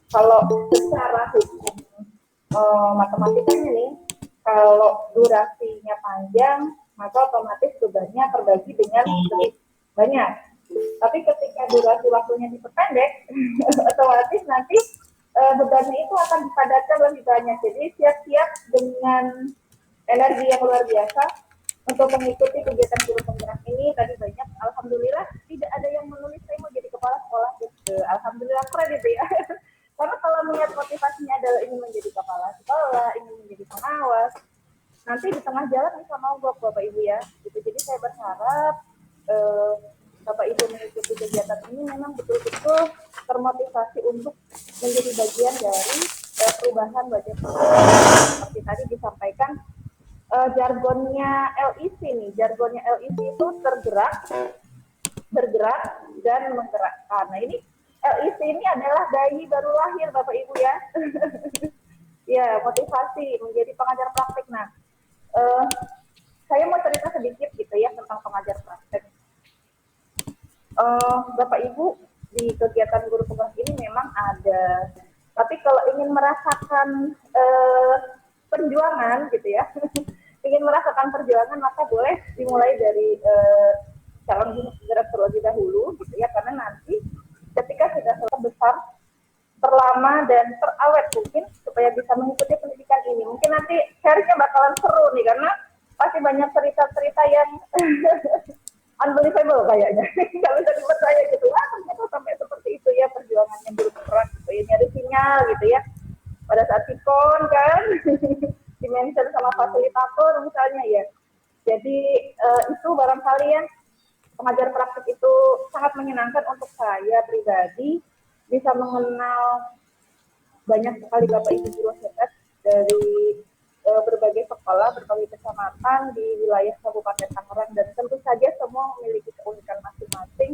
Kalau secara hukum matematikanya nih, kalau durasinya panjang, maka otomatis bebannya terbagi dengan lebih banyak. Tapi ketika durasi waktunya diperpendek, otomatis nanti bebannya itu akan dipadatkan lebih banyak. Jadi siap-siap dengan energi yang luar biasa untuk mengikuti kegiatan guru penggerak ini. Tadi banyak, alhamdulillah tidak ada yang menulis saya mau jadi kepala sekolah gitu. Alhamdulillah keren itu ya. Karena kalau melihat motivasinya adalah ingin menjadi kepala sekolah, ingin menjadi pengawas, nanti di tengah jalan bisa mogok Bapak Ibu ya. Gitu. Jadi saya berharap Bapak Ibu mengikuti kegiatan ini memang betul-betul termotivasi untuk menjadi bagian dari perubahan budget seperti tadi disampaikan. Jargonnya LIC nih, jargonnya LIC itu tergerak, bergerak, dan menggerakkan. Nah ini LIC ini adalah bayi baru lahir Bapak Ibu ya. Ya, motivasi menjadi pengajar praktik. Nah, saya mau cerita sedikit gitu ya tentang pengajar praktek. Bapak Ibu di kegiatan guru penggerak ini memang ada, tapi kalau ingin merasakan perjuangan gitu ya, ingin merasakan perjuangan maka boleh dimulai dari calon guru penggerak terlebih dahulu gitu ya, karena nanti ketika sudah selesai besar, terlama dan terawet mungkin supaya bisa mengikuti pendidikan ini. Mungkin nanti sharingnya bakalan seru nih karena pasti banyak cerita-cerita yang unbelievable kayaknya. Nggak bisa dipercaya gitu. Wah ternyata sampai seperti itu ya perjuangannya guru penggerak gitu ya, nyari sinyal gitu ya. Pada saat sikon kan, dimension sama fasilitator misalnya ya. Jadi itu barangkali ya pengajar praktik itu sangat menyenangkan untuk saya pribadi, bisa mengenal banyak sekali Bapak Ibu guru hebat dari berbagai sekolah, berbagai kecamatan di wilayah Kabupaten Tangerang, dan tentu saja semua memiliki keunikan masing-masing,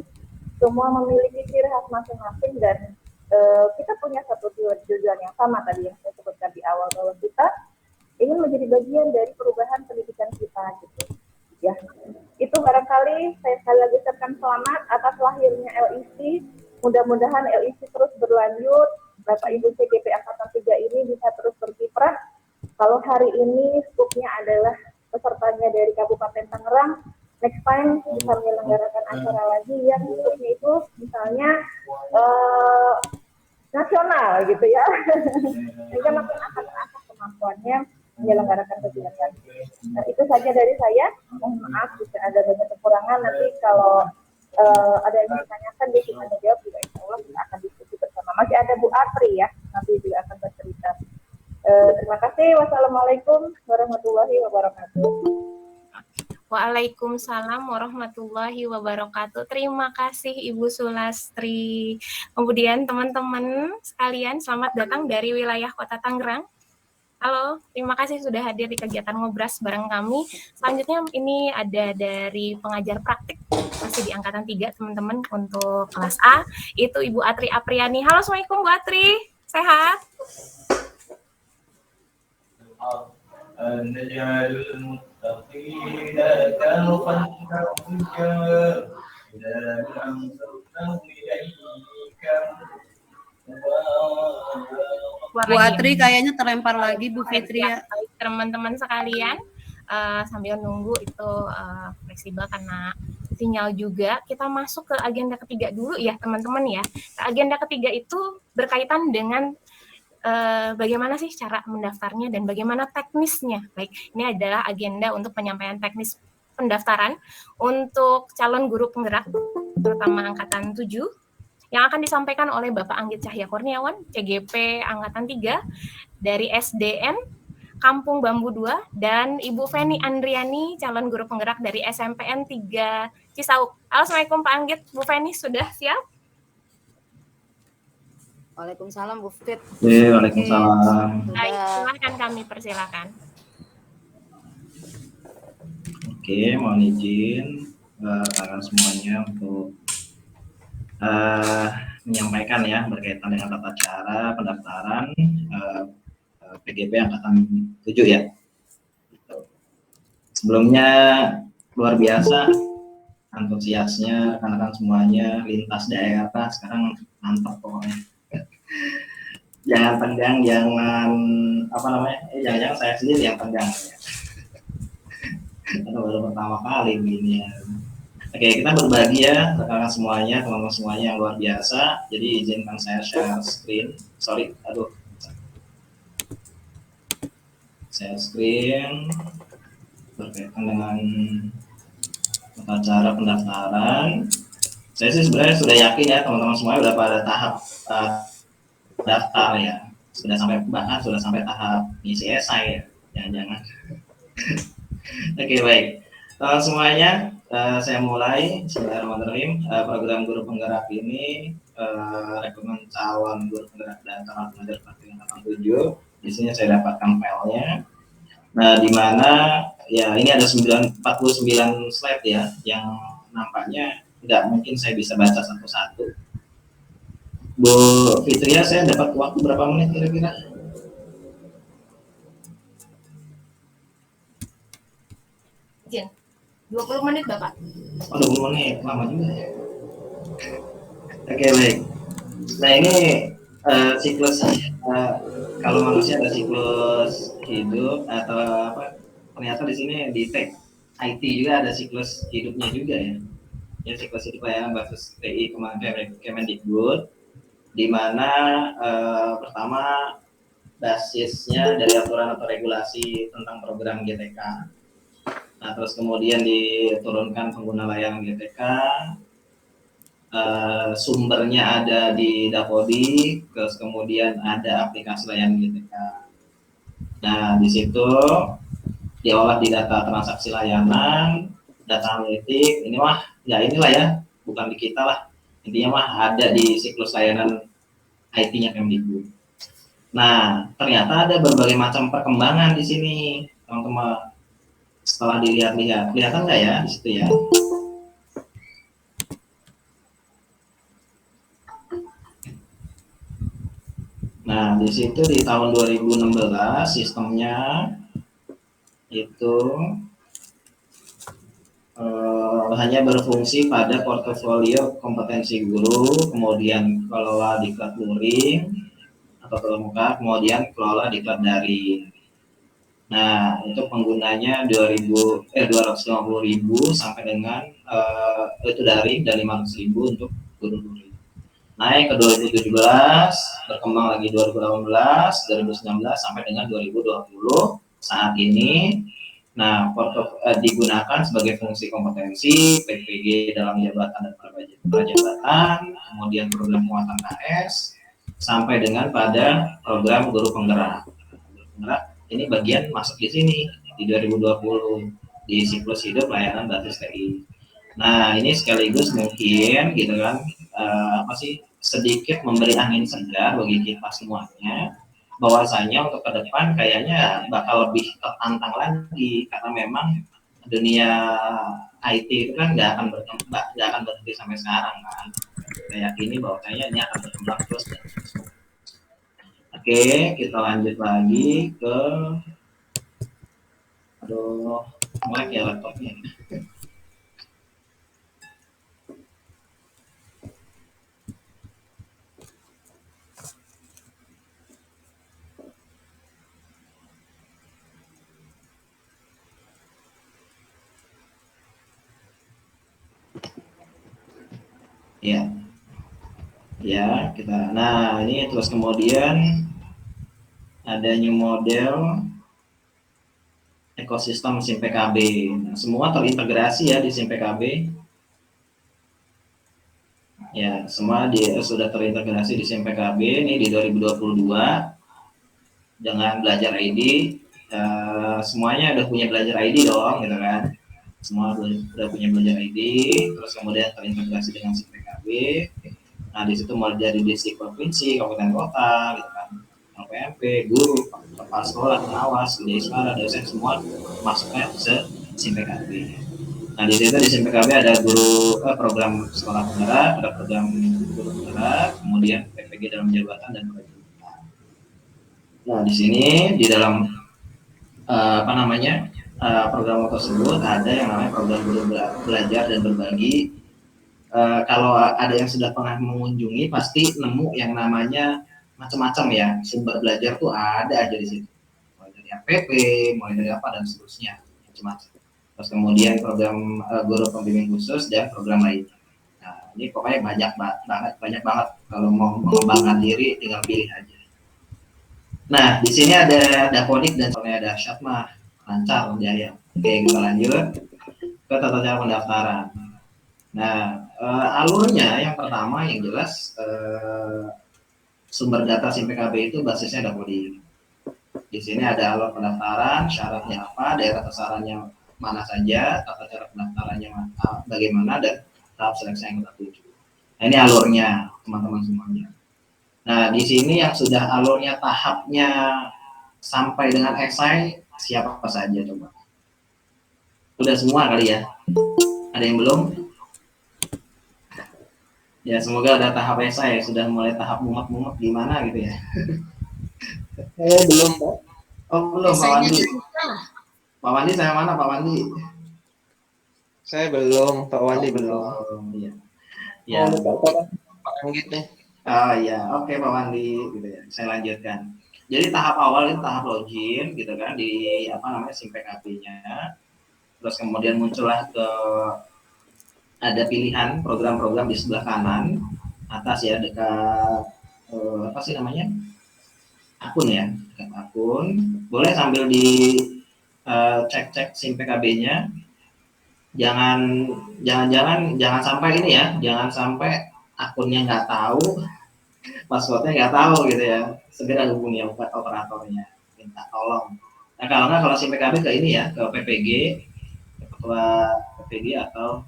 semua memiliki ciri khas masing-masing, dan kita punya satu tujuan yang sama tadi yang saya sebutkan di awal, bahwa kita ingin menjadi bagian dari perubahan pendidikan kita gitu ya. Itu barangkali saya sekali lagi ucapkan selamat atas lahirnya LIC. Mudah-mudahan LIC terus berlanjut, Bapak Ibu CGP Angkatan 3 ini bisa terus berkiprah. Kalau hari ini skupnya adalah pesertanya dari Kabupaten Tangerang, next time bisa menyelenggarakan acara lagi yang skupnya itu misalnya nasional gitu ya, sehingga makin akan terasa kemampuannya menyelenggarakan kegiatan. Nah, itu saja dari saya. Mohon maaf jika ada banyak kekurangan. Nanti kalau ada yang ditanyakan di sini jawab juga insya Allah kita akan diskusi bersama. Masih ada Bu Apri ya, nanti juga akan bercerita. Terima kasih. Wassalamualaikum warahmatullahi wabarakatuh. Waalaikumsalam warahmatullahi wabarakatuh. Terima kasih Ibu Sulastri. Kemudian teman-teman sekalian, selamat datang dari wilayah Kota Tangerang. Halo, terima kasih sudah hadir di kegiatan Ngobras bareng kami. Selanjutnya ini ada dari pengajar praktik, masih di Angkatan 3 teman-teman untuk kelas A, itu Ibu Atri Apriani. Halo, Assalamualaikum Bu Atri, sehat? Bu Atri kayaknya terlempar lagi Bu Fitri ya. Teman-teman sekalian, sambil nunggu itu fleksibel karena sinyal juga, kita masuk ke agenda ketiga dulu ya teman-teman ya. Agenda ketiga itu berkaitan dengan bagaimana sih cara mendaftarnya dan bagaimana teknisnya. Baik, ini adalah agenda untuk penyampaian teknis pendaftaran untuk calon guru penggerak terutama angkatan 7 yang akan disampaikan oleh Bapak Anggit Cahya Kurniawan, CGP Angkatan 3 dari SDN Kampung Bambu 2, dan Ibu Feni Andriani, calon guru penggerak dari SMPN 3 Cisauk. Assalamualaikum Pak Anggit, Bu Feni sudah siap? Waalaikumsalam Bu Fit. Waalaikumsalam. Baik, silahkan kami persilakan. Oke, mohon izin rekan semuanya untuk menyampaikan ya berkaitan dengan tata cara pendaftaran PGP Angkatan 7 ya. Sebelumnya luar biasa antusiasnya rekan-rekan semuanya lintas daerah, sekarang mantap pokoknya. jangan tegang, jangan apa namanya, jangan-jangan saya sendiri yang tegang ya. Karena baru pertama kali begini ya. Oke, kita berbagi ya rekan semuanya, teman-teman semuanya yang luar biasa. Jadi izinkan saya share screen. Sorry, aduh. Share screen berkaitan dengan tata cara pendaftaran. Saya sih sebenarnya sudah yakin ya teman-teman semuanya sudah pada tahap daftar ya. Sudah sampai, bahkan sudah sampai tahap isi esai ya. Jangan-jangan. Oke, baik. Semuanya, saya mulai. Bismillahirrahmanirrahim. Program guru penggerak ini rekrutmen calon guru penggerak dan calon pengajar praktik angkatan 7. Di sini saya dapatkan filenya. Nah, di mana ya ini ada 49 slide ya, yang nampaknya nggak mungkin saya bisa baca satu-satu. Bu Fitria, saya dapat waktu berapa menit kira-kira? Izin. 20 menit Bapak. Oh, 20 menit, lama juga ya. Oke, baik. Nah, ini siklus kalau manusia ada siklus hidup atau apa? Ternyata di sini di tag IT juga ada siklus hidupnya juga ya. Ya, siklus hidup layanan berbasis TI Kemendikbud, di mana pertama basisnya dari aturan atau regulasi tentang program GTK. Nah, terus kemudian diturunkan pengguna layanan GTK, sumbernya ada di Dapodik, terus kemudian ada aplikasi layanan GTK. Nah, di situ diolah di data transaksi layanan, data analitik, ini mah ya inilah ya, bukan di kita lah. Intinya mah ada di siklus layanan IT-nya Kemdikbud. Nah, ternyata ada berbagai macam perkembangan di sini, teman-teman. Setelah dilihat-lihat, kelihatan nggak ya di situ ya? Nah, di situ di tahun 2016 sistemnya itu hanya berfungsi pada portofolio kompetensi guru, kemudian kelola diklat luring atau terbuka, kemudian kelola diklat daring. Nah, itu penggunanya 250.000 sampai dengan itu daring, dan 500.000 untuk guru luring. Naik ke 2017, berkembang lagi 2018, 2019 sampai dengan 2020 saat ini. Nah, digunakan sebagai fungsi kompetensi PPG dalam jabatan dan prajabatan, kemudian program penguatan KS, sampai dengan pada program guru penggerak. Ini bagian masuk di sini di 2020 di siklus hidup layanan basis TI. Nah, ini sekaligus mungkin gitu kan sedikit memberi angin segar bagi kita semuanya, bahwasanya untuk ke depan kayaknya bakal lebih tertantang lagi, karena memang dunia IT itu kan nggak akan berhenti sampai sekarang kan. Saya yakini bahwa kayaknya ini akan berkembang terus. Oke, kita lanjut lagi ke melek ya laptopnya. Ya, kita. Nah, ini terus kemudian ada new model ekosistem SIM PKB. Nah, semua terintegrasi ya di SIM PKB. Ya, semua sudah terintegrasi di SIM PKB. Ini di 2022 dengan Belajar ID. Semuanya udah punya Belajar ID dong, gitu kan? Semua udah punya Belajar ID. Terus kemudian terintegrasi dengan SIM PKB. Nah, di situ mulai dari distrik, provinsi, kabupaten, kota, gitu kan, LPMP, guru, kepala sekolah, pengawas, suara, dosen, semua masuknya ke SIM PKB. Nah, di situ di SIM PKB ada program sekolah penggerak, ada program guru penggerak, kemudian PPG dalam jabatan dan prajabatan. Nah, di sini di dalam program tersebut ada yang namanya program guru belajar dan berbagi. Kalau ada yang sudah pernah mengunjungi pasti nemu yang namanya macam-macam ya, sumber belajar tuh ada aja di situ. Mulai dari RPP, mulai dari apa dan seterusnya, macam-macam. Terus kemudian program guru pembimbing khusus dan program lainnya. Nah, ini pokoknya banyak banget. Kalau mau mengembangkan diri tinggal pilih aja. Nah, di sini ada Dapodik dan soalnya ada dahsyat mah lancar jaya. Oke, kita lanjut ke tata cara pendaftaran. Nah, alurnya yang pertama yang jelas sumber data SIM PKB itu basisnya Dapodik. Di sini ada alur pendaftaran, syaratnya apa, daerah sasarannya mana saja, tata cara pendaftarannya bagaimana, dan tahap seleksi yang kita tuju. Nah, ini alurnya teman-teman semuanya. Nah, di sini yang sudah alurnya tahapnya sampai dengan esai siapa saja coba? Udah semua kali ya? Ada yang belum? Ya, semoga ada tahap esai, sudah mulai tahap mumet-mumet gimana gitu ya. Belum, Pak. Oh, belum, Pak Esainya Wandi. dari kita. Pak Wandi, saya mana Pak Wandi? Saya belum, Pak Wandi belum. Iya. Ya. Pak Anggit nih. Oh iya, oke Pak Wandi, gitu ya. Saya lanjutkan. Jadi tahap awal itu tahap login, gitu kan, di apa namanya SIM PKB-nya. Terus kemudian muncullah ada pilihan program-program di sebelah kanan atas ya, dekat apa sih namanya, akun ya, dekat akun. Boleh sambil di cek-cek SIM PKB-nya. Jangan sampai ini ya, jangan sampai akunnya nggak tahu, passwordnya nggak tahu gitu ya. Segera hubungi operatornya, minta tolong. Nah, kalau nggak, kalau SIM PKB ke ini ya, ke PPG, ke ketua PPG atau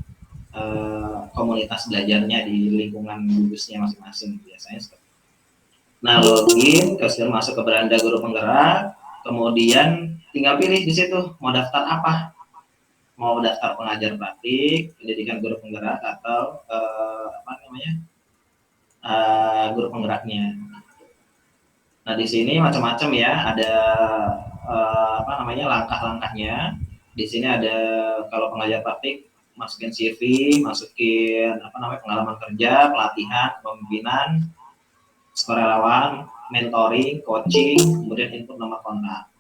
komunitas belajarnya di lingkungan gugusnya masing-masing biasanya seperti itu. Nah, login, kemudian masuk ke beranda guru penggerak, kemudian tinggal pilih di situ mau daftar apa, mau daftar pengajar praktik, pendidikan guru penggerak, atau apa namanya, guru penggeraknya. Nah, di sini macam-macam ya, ada apa namanya, langkah-langkahnya. Di sini ada, kalau pengajar praktik masukin CV, masukin apa namanya, pengalaman kerja, pelatihan, pemimpinan, sukarelawan, mentoring, coaching, kemudian input nomor kontak.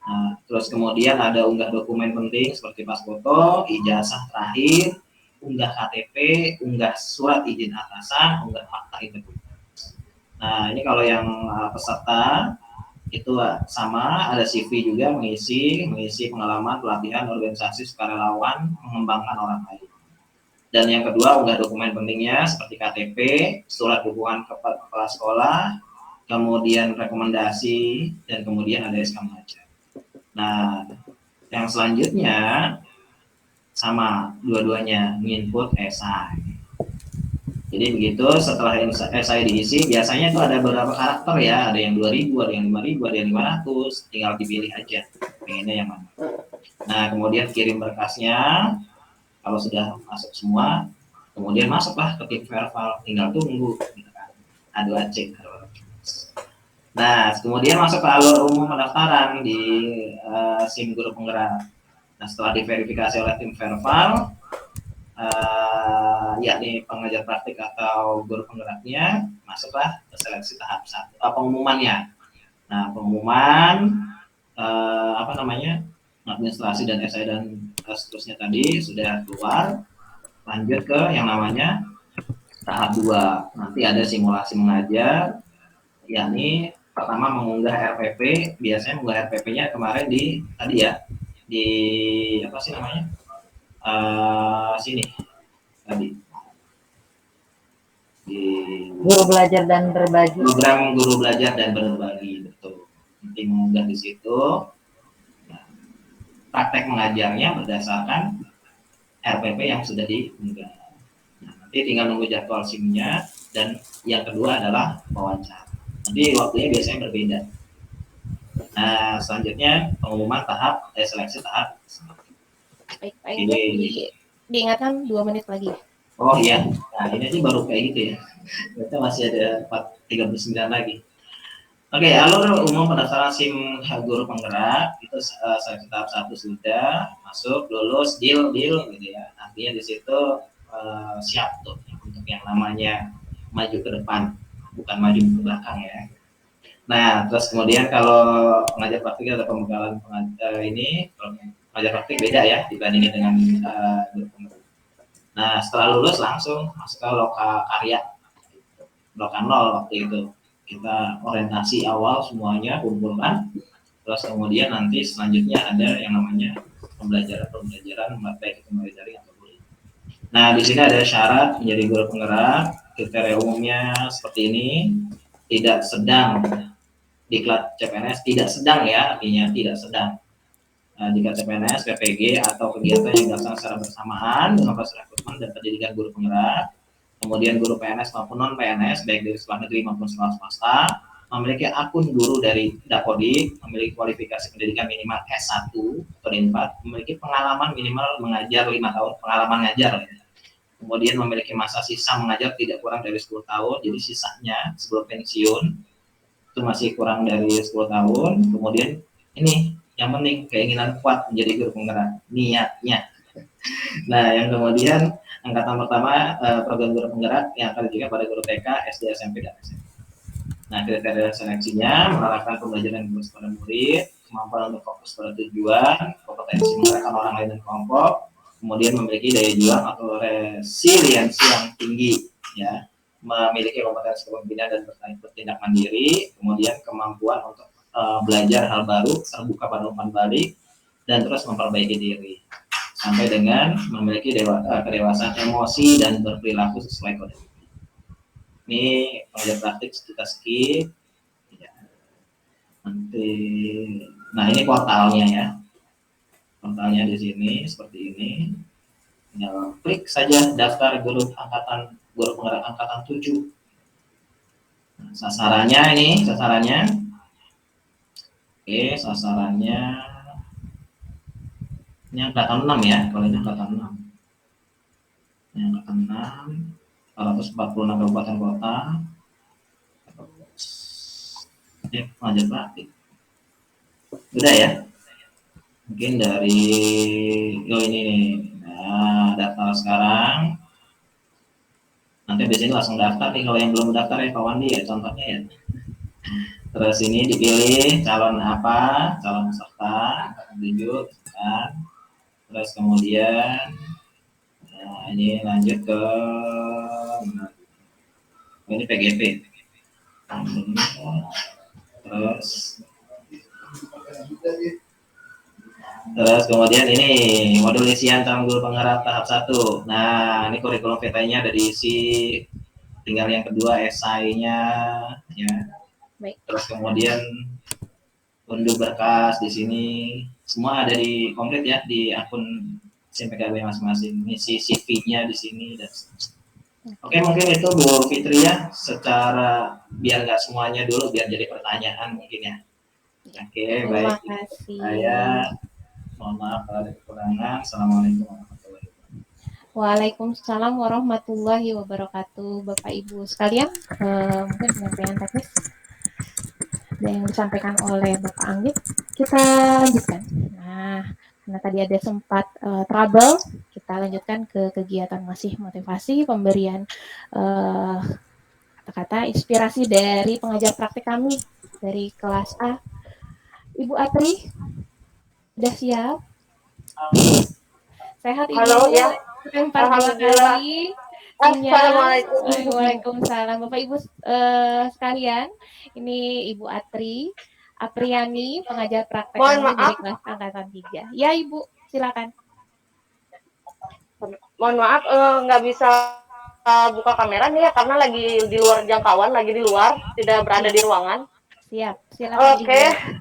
Nah, terus kemudian ada unggah dokumen penting seperti pas foto, ijazah terakhir, unggah KTP, unggah surat izin atasan, unggah fakta integritas. Nah, ini kalau yang peserta itu sama, ada CV juga, mengisi pengalaman, pelatihan, organisasi, sukarelawan, mengembangkan orang lain. Dan yang kedua, unggah dokumen pentingnya seperti KTP, surat dukungan kepala sekolah, kemudian rekomendasi, dan kemudian ada SK mengajar. Nah, yang selanjutnya sama dua-duanya, input esai. Jadi begitu, setelah esai diisi, biasanya itu ada beberapa karakter ya, ada yang 2000, ada yang 5000, ada yang 500, tinggal dipilih aja, pengennya yang mana. Nah, kemudian kirim berkasnya, kalau sudah masuk semua, kemudian masuklah ke tim verbal, tinggal tunggu, gitu kan. A2C. Nah, kemudian masuk ke alur umum pendaftaran di SIM guru penggerak. Nah, setelah diverifikasi oleh tim verbal, yakni pengajar praktik atau guru penggeraknya, masuklah ke seleksi tahap 1, pengumumannya. Nah, pengumuman apa namanya, administrasi dan esai dan seterusnya tadi sudah keluar, lanjut ke yang namanya tahap 2. Nanti ada simulasi mengajar, yakni pertama mengunggah RPP. Biasanya mengunggah RPP-nya kemarin di tadi ya, di apa sih namanya, sini tadi di Guru belajar dan berbagi. program guru belajar dan berbagi, betul. Nanti mengunggah di situ. Nah, praktek mengajarnya berdasarkan RPP yang sudah diunggah. Nah, nanti tinggal nunggu jadwal SIM-nya, dan yang kedua adalah wawancara. Nanti waktunya biasanya berbeda. Nah, selanjutnya pengumuman tahap seleksi tahap. Baik, Pak Inggit, diingatkan 2 menit lagi. Oh iya, nah ini aja baru kayak gitu ya. Berarti masih ada 39 lagi. Oke, alur umum pendaftaran SIM guru penggerak itu seleksi tahap 1 sudah masuk, lulus, deal gitu ya. Artinya di situ siap tuh untuk yang namanya maju ke depan, bukan maju ke belakang ya. Nah, terus kemudian kalau pengajar praktik ada pembekalan ini, kalau pengajar praktik beda ya dibandingin dengan guru penggerak. Nah, setelah lulus langsung masuk ke loka karya, loka nol waktu itu. Kita orientasi awal semuanya kumpulkan, terus kemudian nanti selanjutnya ada yang namanya pembelajaran baik itu melalui daring atau kuliah. Nah, di sini ada syarat menjadi guru penggerak. Kriteria umumnya seperti ini: tidak sedang diklat CPNS, tidak sedang ya, artinya tidak sedang. Nah, jika CPNS, PPG atau kegiatan yang dilaksanakan secara bersamaan dengan proses rekrutmen dan pendidikan guru penggerak, kemudian guru PNS maupun non PNS baik dari sekolah negeri maupun sekolah swasta, memiliki akun guru dari Dapodik, memiliki kualifikasi pendidikan minimal S1 atau D4, memiliki pengalaman minimal mengajar 5 tahun, pengalaman ngajar. Kemudian memiliki masa sisa mengajar tidak kurang dari 10 tahun, jadi sisanya sebelum pensiun itu masih kurang dari 10 tahun. Kemudian ini yang penting, keinginan kuat menjadi guru penggerak, niatnya. Nah, yang kemudian angkatan pertama program guru penggerak yang akan diberikan pada guru TK, SD, SMP, dan SMA. Nah, kriteria seleksinya mengarahkan pembelajaran yang bagus pada murid, kemampuan untuk fokus pada tujuan, kompetensi menggerakkan orang lain dan kelompok, kemudian memiliki daya juang atau resiliensi yang tinggi, ya, memiliki kompetensi kepemimpinan dan bertindak mandiri, kemudian kemampuan untuk belajar hal baru, terbuka pada umpan balik, dan terus memperbaiki diri sampai dengan memiliki kedewasaan emosi dan berperilaku sesuai kode. Ini pengajar praktik kita skip. Ya. Nanti, nah ini portalnya ya. Portalnya di sini seperti ini. Ya, klik saja daftar guru penggerak angkatan 7. Nah, sasarannya ini, Oke, sasarannya ini angkatan 6 ya, kalau ini angkatan 6. Ini angkatan 6, 446 kabupaten kota. Ini pengajar praktik. Udah ya? Mungkin dari ini nih. Nah, daftar sekarang. Nanti di sini langsung daftar nih kalau yang belum daftar ya Pak Wandi ya contohnya ya. Terus ini dipilih calon apa, calon peserta, tunjuk kan. Terus kemudian nah ini lanjut ke ini PGP. Terus kemudian ini modul isian calon guru penggerak tahap 1. Nah, ini kurikulum vitae-nya ada diisi. Tinggal yang kedua esainya ya. Baik. Terus kemudian unduh berkas di sini. Semua ada di komplit ya di akun SIMPKB masing-masing. Misi CV-nya di sini dan Oke, mungkin itu Bu Fitri ya, secara biar nggak semuanya dulu, biar jadi pertanyaan mungkin ya. Oke, baik. Terima kasih. Saya mohon maaf kalau ada kekurangan. Assalamualaikum warahmatullahi wabarakatuh. Waalaikumsalam warahmatullahi wabarakatuh, Bapak Ibu sekalian. Mungkin penyampaian teknis yang disampaikan oleh Bapak Anggit, kita lanjutkan. Nah, karena tadi ada sempat trouble, kita lanjutkan ke kegiatan masih motivasi pemberian kata-kata inspirasi dari pengajar praktik kami dari kelas A. Ibu Atri, sudah siap? Sehat Ibu? Halo ya. Lempar 2 kali. Assalamualaikum. Waalaikumsalam. Bapak Ibu sekalian, ini Ibu Atri Apriani, pengajar praktek Mohon kami maaf. dari kelas angkatan 3. Ya Ibu, silakan. Mohon maaf nggak bisa buka kamera nih ya karena lagi di luar jangkauan, lagi di luar, tidak berada di ruangan. Siap, silakan Oke. Ibu.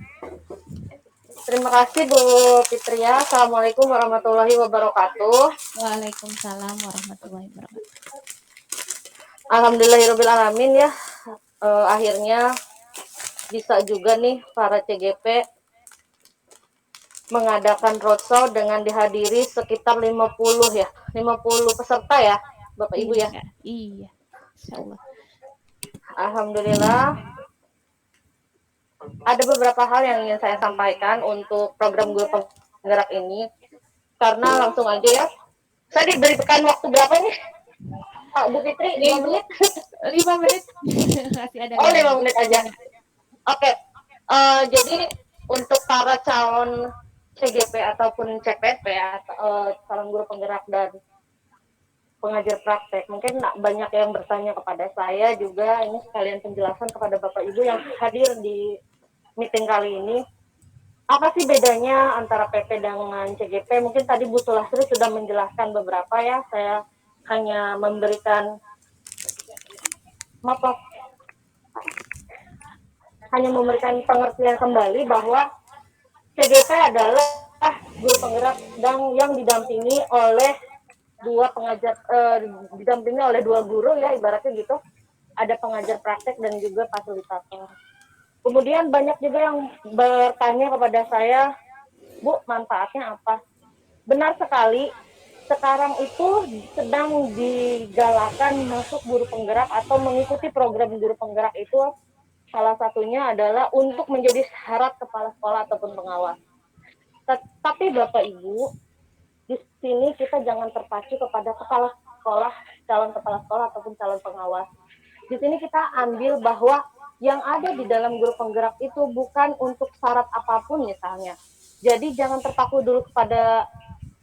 Terima kasih Bu Fitria. Assalamualaikum warahmatullahi wabarakatuh. Waalaikumsalam warahmatullahi wabarakatuh. Alhamdulillahirabbil alamin ya. Akhirnya bisa juga nih para CGP mengadakan roadshow dengan dihadiri sekitar 50 ya. 50 peserta ya, Bapak Ibu ya. Iya. Insyaallah. Alhamdulillah. Ada beberapa hal yang ingin saya sampaikan untuk program guru penggerak ini. Karena langsung aja ya. Saya diberikan waktu berapa nih? Pak Bu Fitri, 5 menit? 5 menit. Masih ada. Oh, 5 menit aja. Oke, jadi untuk para calon CGP ataupun CPP atau calon guru penggerak dan pengajar praktek, mungkin banyak yang bertanya kepada saya juga, ini sekalian penjelasan kepada Bapak Ibu yang hadir di meeting kali ini. Apa sih bedanya antara PP dengan CGP? Mungkin tadi Bu Sulastri sudah menjelaskan beberapa ya, saya hanya memberikan hanya memberikan pengertian kembali bahwa CGP adalah guru penggerak dan yang didampingi oleh dua pengajar, didampingi oleh dua guru ya, ibaratnya gitu. Ada pengajar praktek dan juga fasilitator. Kemudian banyak juga yang bertanya kepada saya, Bu, manfaatnya apa? Benar sekali, sekarang itu sedang digalakan masuk guru penggerak atau mengikuti program guru penggerak itu. Salah satunya adalah untuk menjadi syarat kepala sekolah ataupun pengawas. Tapi Bapak Ibu, di sini kita jangan terpacu kepada kepala sekolah, calon kepala sekolah ataupun calon pengawas. Di sini kita ambil bahwa yang ada di dalam guru penggerak itu bukan untuk syarat apapun misalnya. Jadi jangan terpaku dulu kepada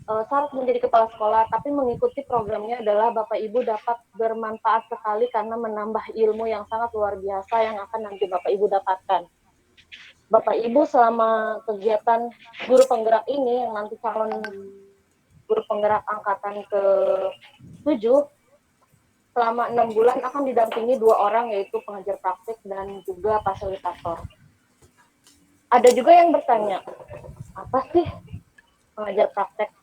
syarat menjadi kepala sekolah, tapi mengikuti programnya adalah Bapak Ibu dapat bermanfaat sekali karena menambah ilmu yang sangat luar biasa yang akan nanti Bapak Ibu dapatkan. Bapak Ibu selama kegiatan guru penggerak ini yang nanti calon guru penggerak angkatan ke-7 selama 6 bulan akan didampingi 2 orang, yaitu pengajar praktik dan juga fasilitator. Ada juga yang bertanya, apa sih pengajar praktek?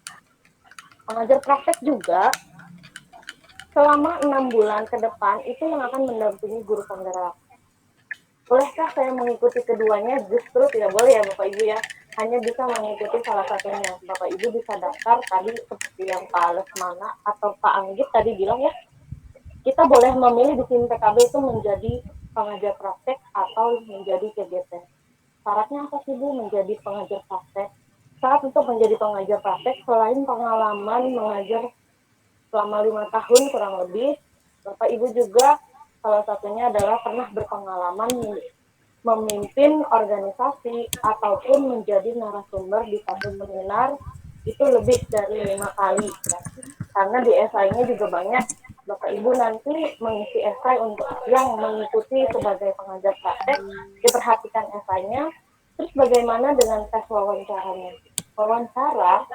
Pengajar praktek juga selama 6 bulan ke depan itu yang akan mendampingi guru penggerak. Bolehkah saya mengikuti keduanya? Justru tidak boleh ya Bapak Ibu ya. Hanya bisa mengikuti salah satunya. Bapak Ibu bisa daftar tadi seperti yang Pak Lesmana atau Pak Anggit tadi bilang ya. Kita boleh memilih di sini PKB itu menjadi pengajar praktek atau menjadi CGP. Syaratnya apa sih Bu menjadi pengajar praktek? Saat untuk menjadi pengajar praktek, selain pengalaman mengajar selama 5 tahun kurang lebih, Bapak Ibu juga salah satunya adalah pernah berpengalaman memimpin organisasi ataupun menjadi narasumber di satu seminar itu lebih dari 5 kali. Ya. Karena di esainya juga banyak. Bapak Ibu nanti mengisi esai untuk yang mengikuti sebagai pengajar praktek, diperhatikan esainya. Terus bagaimana dengan tes wawancaranya? Wawancara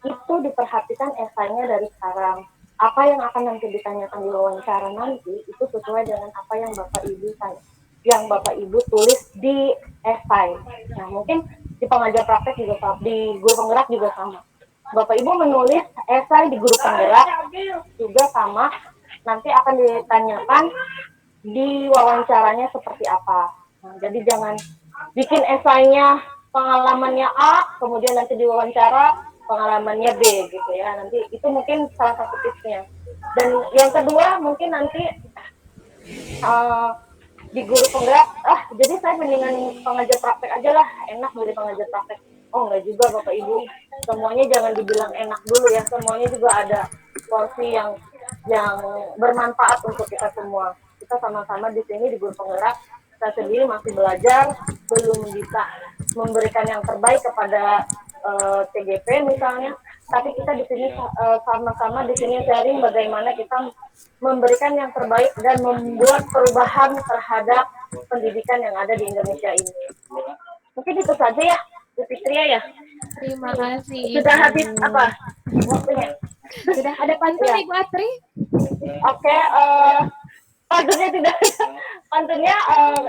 itu diperhatikan esainya dari sekarang. Apa yang akan nanti ditanyakan di wawancara nanti itu sesuai dengan apa yang Bapak Ibu tulis di esai. Nah mungkin di pengajar praktek juga sama, di guru penggerak juga sama. Bapak Ibu menulis esai di guru penggerak juga sama. Nanti akan ditanyakan di wawancaranya seperti apa. Nah, jadi jangan bikin esainya pengalamannya A, kemudian nanti diwawancara pengalamannya B gitu ya. Nanti itu mungkin salah satu tipsnya. Dan yang kedua mungkin nanti di guru penggerak, jadi saya mendingan pengajar praktek aja lah, enak dari pengajar praktek. Oh enggak juga Bapak Ibu, semuanya jangan dibilang enak dulu ya, semuanya juga ada porsi yang bermanfaat untuk kita semua. Kita sama-sama di sini di guru penggerak, saya sendiri masih belajar, belum bisa memberikan yang terbaik kepada CGP misalnya, tapi kita di sini sama-sama di sini sharing bagaimana kita memberikan yang terbaik dan membuat perubahan terhadap pendidikan yang ada di Indonesia ini. Mungkin itu saja ya, Bu Fitria ya. Terima kasih. Sudah habis apa waktunya? Sudah ada pantun ya. Ibu Atri? Oke, pantunnya tidak. Pantunnya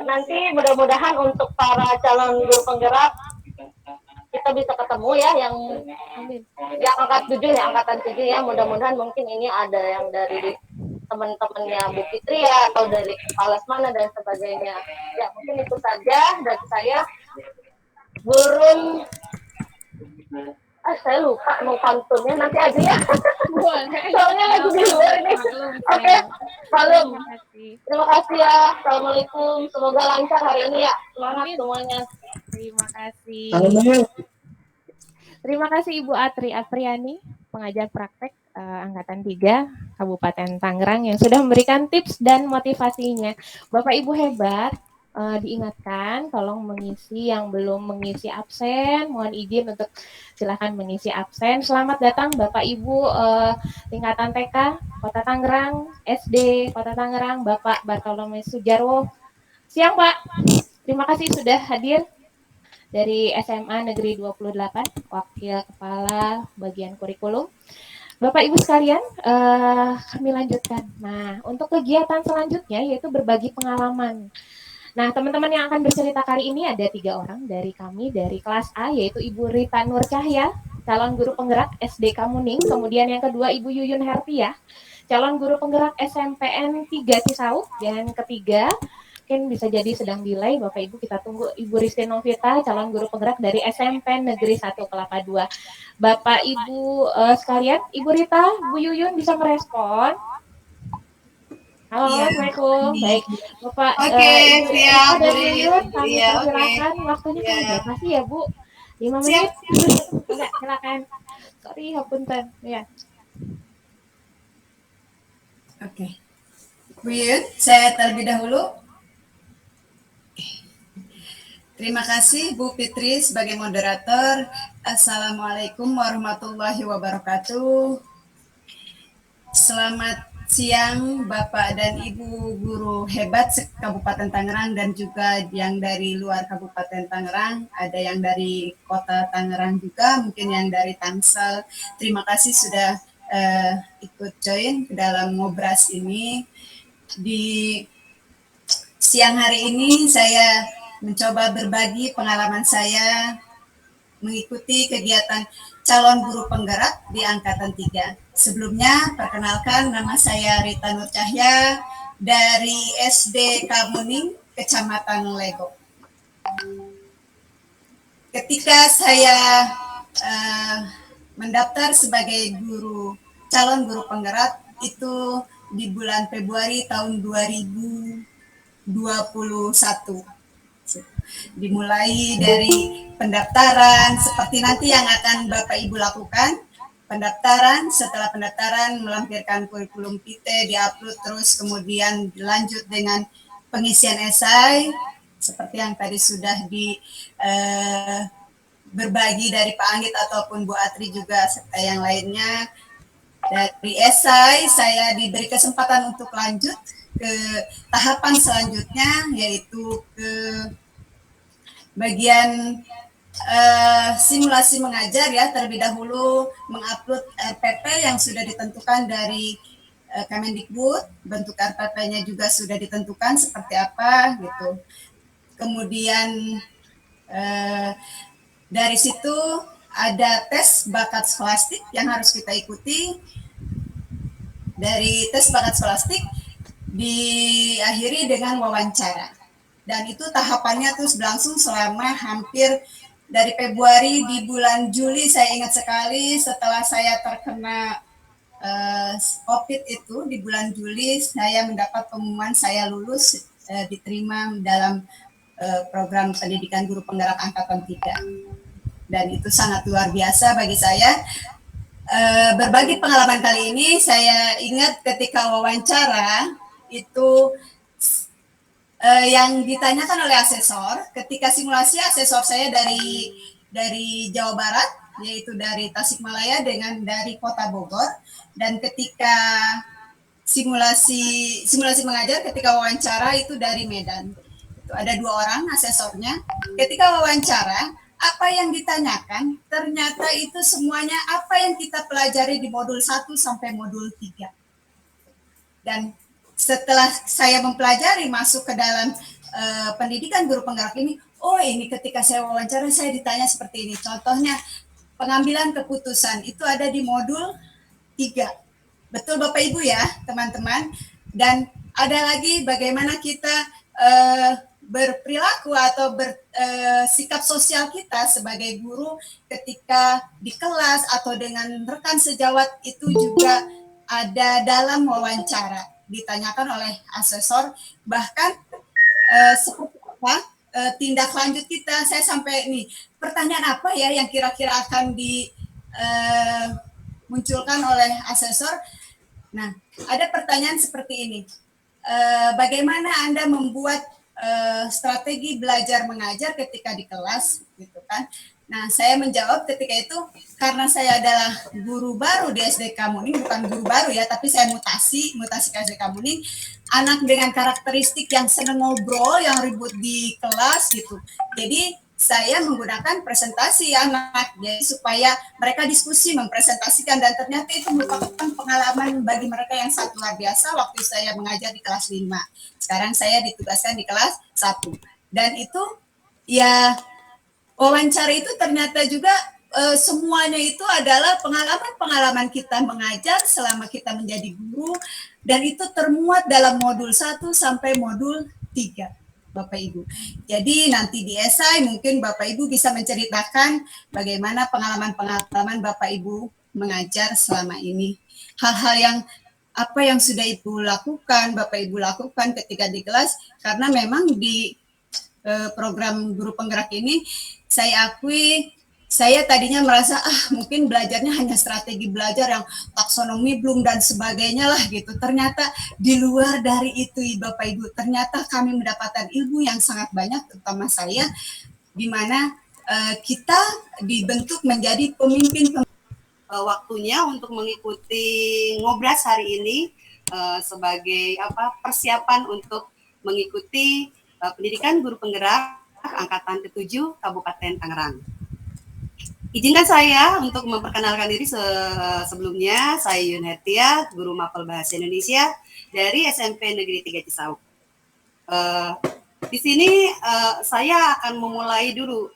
nanti mudah-mudahan untuk para calon guru penggerak kita bisa ketemu ya yang angkatan 7 ya, mudah-mudahan mungkin ini ada yang dari teman-temannya Bu Fitri ya, atau dari Kepala Lesmana dan sebagainya. Ya mungkin itu saja dari saya. Burung saya lupa mau pantunnya, nanti aja ya. Soalnya lagi di luar ini. Oke, maklum. Terima kasih ya. Assalamualaikum. Semoga lancar hari ini ya. Semangat semuanya. Terima kasih. Terima kasih Ibu Atri Apriani, pengajar praktek Angkatan 3 Kabupaten Tangerang yang sudah memberikan tips dan motivasinya. Bapak Ibu hebat. diingatkan tolong mengisi yang belum mengisi absen. Mohon izin untuk silahkan mengisi absen. Selamat datang Bapak Ibu tingkatan TK Kota Tangerang, SD Kota Tangerang, Bapak Bartolomé Sujarwo. Siang Pak, terima kasih sudah hadir. Dari SMA Negeri 28, Wakil Kepala Bagian Kurikulum. Bapak Ibu sekalian, kami lanjutkan. Nah, untuk kegiatan selanjutnya yaitu berbagi pengalaman. Nah, teman-teman yang akan bercerita kali ini ada 3 orang dari kami, dari kelas A, yaitu Ibu Rita Nur Cahya, calon guru penggerak SD Kamuning. Kemudian yang kedua Ibu Yuyun Hertiah, calon guru penggerak SMPN 3 Cisauk. Dan ketiga, mungkin bisa jadi sedang delay, Bapak Ibu kita tunggu Ibu Risti Novita, calon guru penggerak dari SMP Negeri 1 Kelapa II. Bapak Ibu sekalian, Ibu Rita, Bu Yuyun bisa merespon? Halo, Iya. Assalamualaikum. Baik, Bapak Oke, Ibu siap, Rita dan Bu Bu Yuyun. Yuyun, kami Iya, oke. persilakan. Waktunya Iya. kan berapa sih ya, Bu? 5 Siap. menit? Enggak, silakan. Sorry, hapunten. Ya. Oke. Bu Yuyun, saya terlebih dahulu. Terima kasih Bu Fitri sebagai moderator. Assalamualaikum warahmatullahi wabarakatuh. Selamat siang Bapak dan Ibu guru hebat Kabupaten Tangerang dan juga yang dari luar Kabupaten Tangerang. Ada yang dari Kota Tangerang juga, mungkin yang dari Tangsel. Terima kasih sudah ikut join ke dalam ngobras ini. Di siang hari ini saya mencoba berbagi pengalaman saya mengikuti kegiatan calon guru penggerak di Angkatan 3. Sebelumnya, perkenalkan nama saya Rita Nur Cahya dari SD Kamuning, Kecamatan Lego. Ketika saya mendaftar sebagai calon guru penggerak itu di bulan Februari tahun 2021. Dimulai dari pendaftaran seperti nanti yang akan Bapak Ibu lakukan, pendaftaran, setelah pendaftaran melampirkan kurikulum kita, diupload terus kemudian dilanjut dengan pengisian esai seperti yang tadi sudah berbagi dari Pak Anggit ataupun Bu Atri juga serta yang lainnya. Dari esai saya diberi kesempatan untuk lanjut ke tahapan selanjutnya yaitu ke bagian simulasi mengajar ya, terlebih dahulu mengupload RPP yang sudah ditentukan dari Kemendikbud, bentuk RPP-nya juga sudah ditentukan seperti apa gitu. Kemudian dari situ ada tes bakat skolastik yang harus kita ikuti. Dari tes bakat skolastik diakhiri dengan wawancara. Dan itu tahapannya terus berlangsung selama hampir dari Februari, di bulan Juli saya ingat sekali setelah saya terkena COVID itu di bulan Juli saya mendapat pengumuman saya lulus diterima dalam program pendidikan guru penggerak Angkatan 3. Dan itu sangat luar biasa bagi saya. Berbagi pengalaman kali ini saya ingat ketika wawancara itu yang ditanyakan oleh asesor ketika simulasi, asesor saya dari Jawa Barat yaitu dari Tasikmalaya dengan dari Kota Bogor, dan ketika simulasi mengajar ketika wawancara itu dari Medan. Itu ada 2 orang asesornya. Ketika wawancara apa yang ditanyakan ternyata itu semuanya apa yang kita pelajari di modul 1 sampai modul 3. Dan setelah saya mempelajari masuk ke dalam pendidikan guru penggerak ini, oh ini ketika saya wawancara saya ditanya seperti ini. Contohnya pengambilan keputusan itu ada di modul 3. Betul Bapak Ibu ya teman-teman. Dan ada lagi bagaimana kita berperilaku atau bersikap sosial kita sebagai guru ketika di kelas atau dengan rekan sejawat itu juga ada dalam wawancara. Ditanyakan oleh asesor, bahkan seperti apa tindak lanjut kita. Saya sampai nih, pertanyaan apa ya yang kira-kira akan dimunculkan oleh asesor. Nah, ada pertanyaan seperti ini, bagaimana Anda membuat strategi belajar mengajar ketika di kelas gitu kan. Nah, saya menjawab ketika itu karena saya adalah guru baru di SDK Muning, bukan guru baru ya, tapi saya mutasi ke SDK Muning, anak dengan karakteristik yang senang ngobrol, yang ribut di kelas gitu. Jadi saya menggunakan presentasi anak, jadi supaya mereka diskusi, mempresentasikan, dan ternyata itu merupakan pengalaman bagi mereka yang sangat luar biasa waktu saya mengajar di kelas 5. Sekarang saya ditugaskan di kelas 1. Dan itu ya wawancara itu ternyata juga semuanya itu adalah pengalaman-pengalaman kita mengajar selama kita menjadi guru, dan itu termuat dalam modul 1 sampai modul 3. Bapak Ibu. Jadi nanti di esai mungkin Bapak Ibu bisa menceritakan bagaimana pengalaman-pengalaman Bapak Ibu mengajar selama ini. Hal-hal yang apa yang sudah Ibu lakukan, Bapak Ibu lakukan ketika di kelas, karena memang di program guru penggerak ini saya akui saya tadinya merasa mungkin belajarnya hanya strategi belajar yang taksonomi Bloom dan sebagainya lah gitu. Ternyata di luar dari itu Bapak Ibu, ternyata kami mendapatkan ilmu yang sangat banyak, terutama saya, di mana kita dibentuk menjadi pemimpin. Waktunya untuk mengikuti ngobras hari ini sebagai persiapan untuk mengikuti pendidikan guru penggerak angkatan ke-7 Kabupaten Tangerang. Izinkan saya untuk memperkenalkan diri sebelumnya. Saya Yun Hertia, guru mapel bahasa Indonesia dari SMP Negeri 3 Cisauk. Di sini saya akan memulai dulu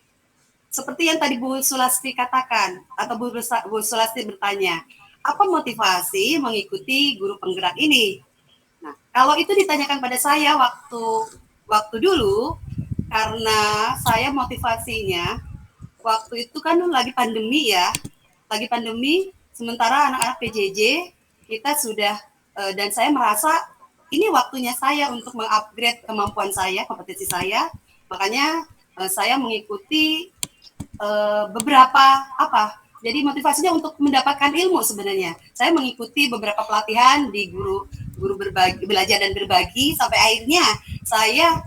seperti yang tadi Bu Sulasti katakan, atau Bu Sulasti bertanya, apa motivasi mengikuti guru penggerak ini? Nah, kalau itu ditanyakan pada saya waktu dulu, karena saya motivasinya waktu itu kan lagi pandemi ya, sementara anak-anak PJJ kita sudah, dan saya merasa ini waktunya saya untuk mengupgrade kemampuan saya, kompetensi saya, makanya saya mengikuti beberapa jadi motivasinya untuk mendapatkan ilmu sebenarnya. Saya mengikuti beberapa pelatihan di guru belajar dan berbagi, sampai akhirnya saya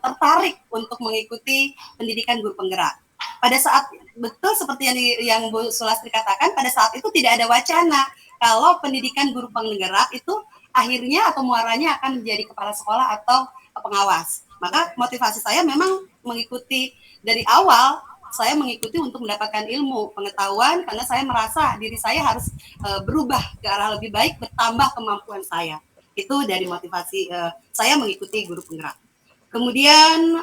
tertarik untuk mengikuti pendidikan guru penggerak. Pada saat betul seperti yang Bu Sulastri katakan, pada saat itu tidak ada wacana kalau pendidikan guru penggerak itu akhirnya atau muaranya akan menjadi kepala sekolah atau pengawas. Maka motivasi saya memang mengikuti dari awal, saya mengikuti untuk mendapatkan ilmu, pengetahuan, karena saya merasa diri saya harus berubah ke arah lebih baik, bertambah kemampuan saya. Itu dari motivasi saya mengikuti guru penggerak. Kemudian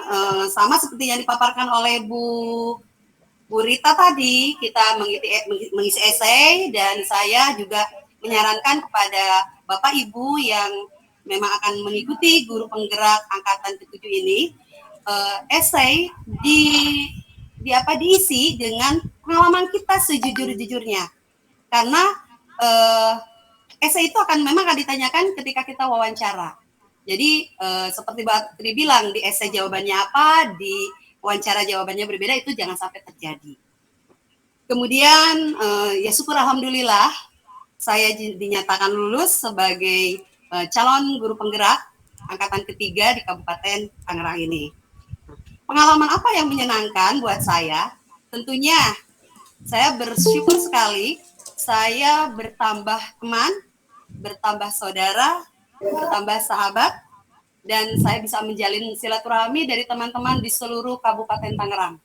sama seperti yang dipaparkan oleh Bu Rita tadi, kita mengisi esai, dan saya juga menyarankan kepada Bapak Ibu yang memang akan mengikuti guru penggerak angkatan ke-7 ini, esai diisi dengan pengalaman kita sejujur-jujurnya. Karena esai itu memang akan ditanyakan ketika kita wawancara. Jadi seperti Mbak Tri bilang, di esai jawabannya apa, di wawancara jawabannya berbeda, itu jangan sampai terjadi. Kemudian ya syukur alhamdulillah saya dinyatakan lulus sebagai calon guru penggerak angkatan ke-3 di Kabupaten Tangerang ini. Pengalaman apa yang menyenangkan buat saya? Tentunya saya bersyukur sekali saya bertambah teman, bertambah saudara, bertambah sahabat, dan saya bisa menjalin silaturahmi dari teman-teman di seluruh Kabupaten Tangerang.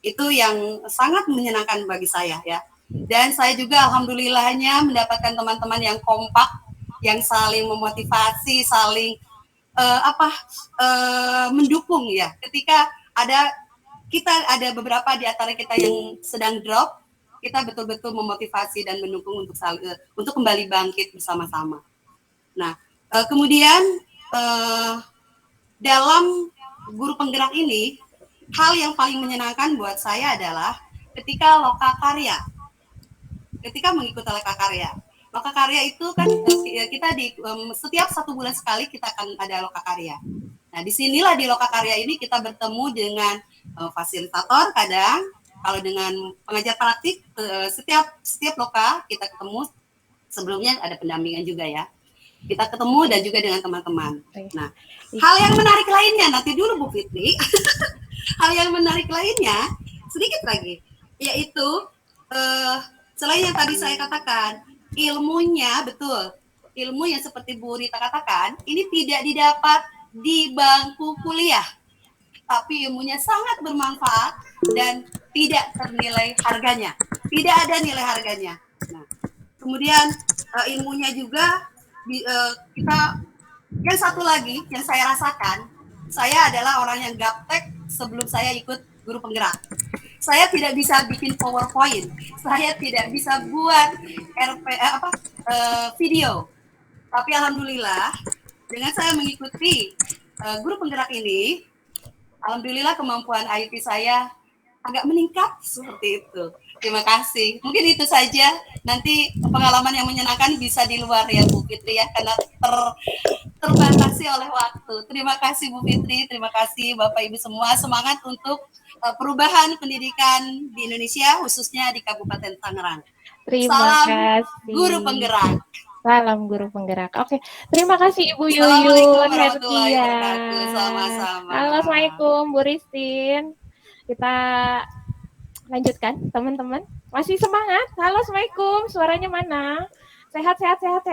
Itu yang sangat menyenangkan bagi saya ya. Dan saya juga alhamdulillahnya mendapatkan teman-teman yang kompak, yang saling memotivasi, saling mendukung ya. Ketika ada beberapa di antara kita yang sedang drop, kita betul-betul memotivasi dan mendukung untuk kembali bangkit bersama-sama. Nah, kemudian dalam guru penggerak ini, hal yang paling menyenangkan buat saya adalah ketika lokakarya. Ketika mengikuti lokakarya. Lokakarya itu kan kita setiap 1 bulan sekali kita akan ada lokakarya. Nah, disinilah di lokakarya ini kita bertemu dengan fasilitator kadang, kalau dengan pengajar praktik setiap loka kita ketemu, sebelumnya ada pendampingan juga ya. kita ketemu dan juga dengan teman-teman. Nah, hal yang menarik lainnya, nanti dulu Bu Fitri, hal yang menarik lainnya, sedikit lagi, yaitu selain yang tadi saya katakan, ilmunya, betul, ilmu yang seperti Bu Rita katakan, ini tidak didapat di bangku kuliah, tapi ilmunya sangat bermanfaat dan tidak ternilai harganya, tidak ada nilai harganya. Nah, kemudian ilmunya juga kita, yang satu lagi yang saya rasakan, saya adalah orang yang gaptek sebelum saya ikut guru penggerak. Saya tidak bisa bikin PowerPoint, saya tidak bisa buat video. Tapi alhamdulillah dengan saya mengikuti guru penggerak ini, alhamdulillah kemampuan IT saya agak meningkat seperti itu. Terima kasih. Mungkin itu saja. Nanti pengalaman yang menyenangkan bisa di luar ya Bu Fitri ya, karena terbatasi oleh waktu. Terima kasih Bu Fitri, terima kasih Bapak Ibu semua. Semangat untuk perubahan pendidikan di Indonesia, khususnya di Kabupaten Tangerang. Terima Salam kasih. guru penggerak. Salam guru penggerak. Oke, terima kasih Ibu Assalamualaikum Yuyun warahmatullahi Hertia. wabarakatuh. Sama-sama. Halo, Assalamualaikum Bu Ristin. Kita lanjutkan teman-teman. Masih semangat? Halo, Assalamualaikum. Suaranya mana? Sehat. Semangat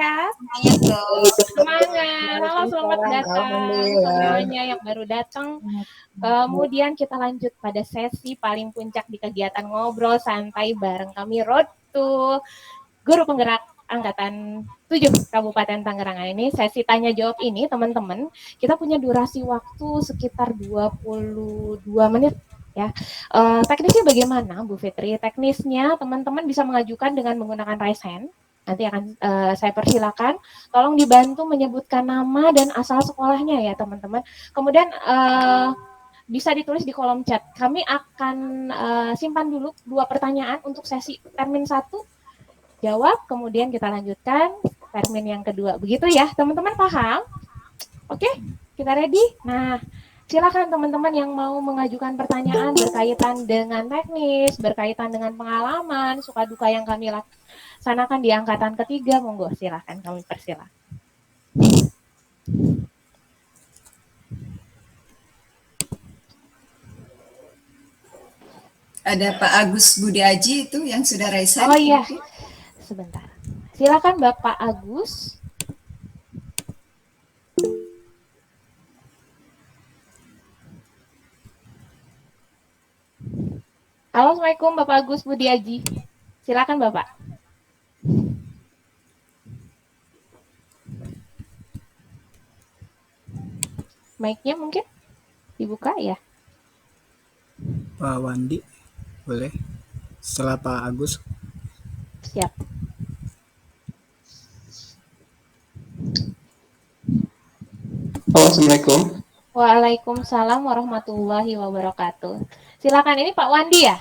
dong. Semangat. Halo, selamat datang semuanya yang baru datang. Kemudian kita lanjut pada sesi paling puncak di kegiatan ngobrol santai bareng kami Road to Guru Penggerak Angkatan 7 Kabupaten Tangerang. Ini sesi tanya jawab ini teman-teman, kita punya durasi waktu sekitar 22 menit ya. Teknisnya bagaimana Bu Fitri? Teknisnya teman-teman bisa mengajukan dengan menggunakan raise hand. Nanti akan saya persilakan. Tolong dibantu menyebutkan nama dan asal sekolahnya ya teman-teman. Kemudian bisa ditulis di kolom chat. Kami akan simpan dulu 2 pertanyaan untuk sesi termin 1. Jawab, kemudian kita lanjutkan termin yang kedua. Begitu ya, teman-teman paham? Oke, kita ready? Nah, silakan teman-teman yang mau mengajukan pertanyaan berkaitan dengan teknis, berkaitan dengan pengalaman, suka duka yang kami laksanakan di angkatan ketiga, monggo silakan kami persilakan. Ada Pak Agus Budi Aji itu yang sudah raise hand. Oh iya, sebentar. Silakan Bapak Agus. Halo, Assalamualaikum Bapak Agus Budi Aji. Silakan Bapak. Mic-nya mungkin dibuka ya? Pak Wandi, boleh? Setelah Pak Agus. Siap. Halo, Assalamualaikum. Waalaikumsalam warahmatullahi wabarakatuh. Silakan, ini Pak Wandi ya?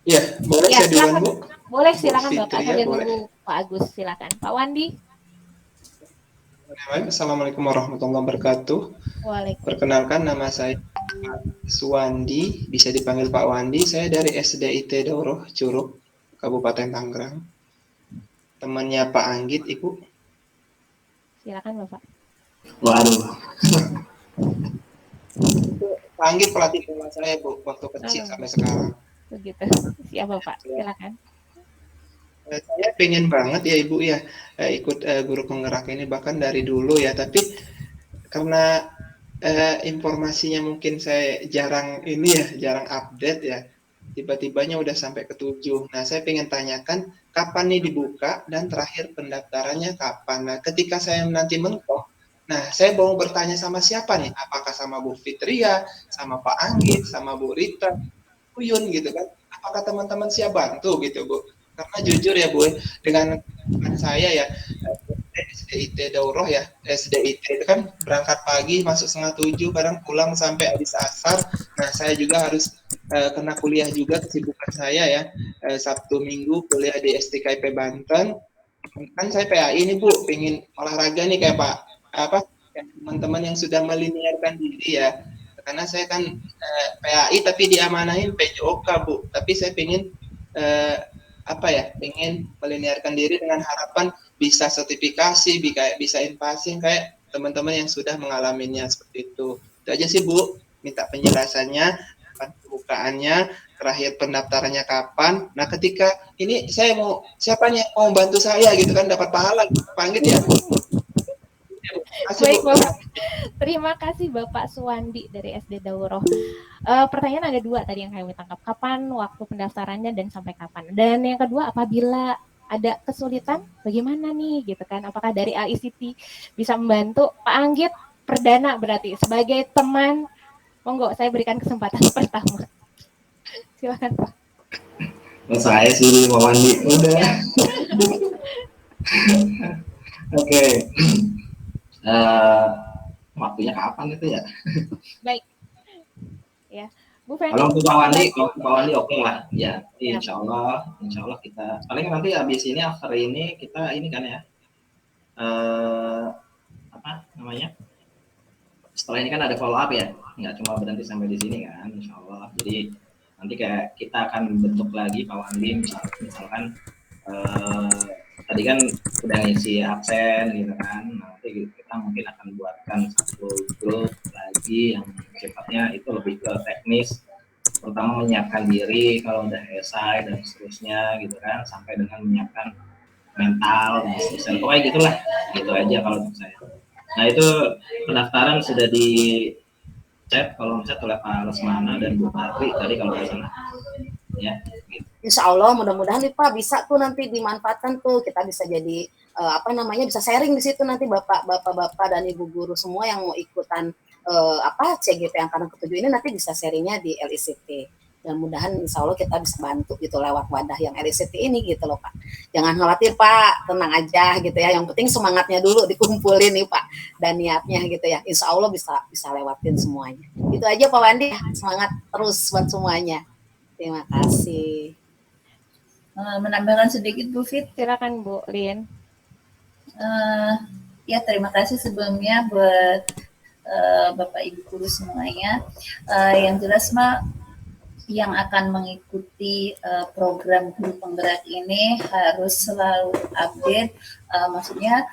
Iya, boleh Ya, saya duluan, silakan. Bu? Boleh, silakan Bu Bapak. Fitri, ya, Saya boleh. dulu Pak Agus, silakan. Pak Wandi. Assalamualaikum warahmatullahi wabarakatuh. Waalaikumsalam. Perkenalkan, nama saya Suwandi, bisa dipanggil Pak Wandi. Saya dari SDIT Daurah Curug, Kabupaten Tangerang. Temannya Pak Anggit, Ibu. Silakan Bapak. Waduh. Pak Anggit pelatih bola saya, Bu, waktu kecil sampai sekarang. Begitu. Siap Bapak, silakan. Saya pengen banget ya Ibu ya ikut guru penggerak ini bahkan dari dulu ya, tapi karena informasinya mungkin saya jarang update ya, tiba-tibanya udah sampai ke 7. Nah, saya pengen tanyakan kapan nih dibuka dan terakhir pendaftarannya kapan. Nah, ketika saya nanti mentok, nah saya mau bertanya sama siapa nih? Apakah sama Bu Fitria, sama Pak Anggit, sama Bu Rita, Bu Yun gitu kan? Apakah teman-teman siap bantu gitu Bu? Karena jujur ya Bu, dengan saya ya SDIT Daurah ya, SDIT itu kan berangkat pagi masuk 6:30, kadang pulang sampai habis asar. Nah, saya juga harus kena kuliah juga, kesibukan saya ya, Sabtu Minggu kuliah di STKIP Banten. Kan saya PAI ini Bu, pengen olahraga nih kayak kayak teman-teman yang sudah melinearkan diri ya. Karena saya kan PAI tapi diamanahin PJOK Bu, tapi saya pengen pengen melinearkan diri dengan harapan bisa sertifikasi, bisa invasi kayak teman-teman yang sudah mengalaminya seperti itu. Itu aja sih Bu, minta penjelasannya, kapan pembukaannya, terakhir pendaftarannya kapan. Nah ketika ini saya mau, siapa nih yang mau bantu saya gitu kan, dapat pahala, panggil ya. Baik Bapak, terima kasih Bapak Suwandi dari SD Dauro. Pertanyaan ada 2 tadi yang kami tangkap. Kapan waktu pendaftarannya dan sampai kapan? Dan yang kedua, apabila ada kesulitan, bagaimana nih gitu kan? Apakah dari AICT bisa membantu? Pak Anggit, perdana berarti sebagai teman, monggo saya berikan kesempatan pertama. Silakan Pak. Saya sih Pak Wandi udah. Oke. Waktunya kapan itu ya? Baik. Ya, Bu Feni. Kalau Pak Wandi oke lah. Ya, insya Allah kita paling nanti habis ini after ini kita ini kan ya. Apa namanya? Setelah ini kan ada follow up ya. Nggak cuma berhenti sampai di sini kan, insya Allah. Jadi nanti kayak kita akan bentuk lagi Pak Wandi misalkan tadi kan udah ngisi absen gitu kan, nanti kita mungkin akan buatkan satu grup lagi yang sifatnya itu lebih ke teknis, pertama menyiapkan diri kalau udah esai dan seterusnya gitu kan, sampai dengan menyiapkan mental dan seterusnya, pokoknya gitulah, gitu aja kalau untuk saya. Nah itu pendaftaran sudah di chat kalau misalnya oleh Pak Lesmana dan Bu Patri tadi kalau di sana ya gitu. Insya Allah mudah-mudahan nih Pak bisa tuh nanti dimanfaatkan tuh, kita bisa jadi bisa sharing di situ nanti bapak-bapak dan ibu guru semua yang mau ikutan CGP angkatan ke-7 ini nanti bisa sharingnya di LICT. Dan mudahan insya Allah kita bisa bantu gitu lewat wadah yang LICT ini gitu loh Pak. Jangan khawatir Pak, tenang aja gitu ya. Yang penting semangatnya dulu dikumpulin nih Pak dan niatnya gitu ya. Insya Allah bisa lewatin semuanya. Itu aja Pak Wandi, semangat terus buat semuanya. Terima kasih. Menambahkan sedikit Bu Fit. Silakan Bu Lin. Ya terima kasih sebelumnya buat Bapak Ibu guru semuanya. Yang jelas yang akan mengikuti program guru penggerak ini harus selalu update, maksudnya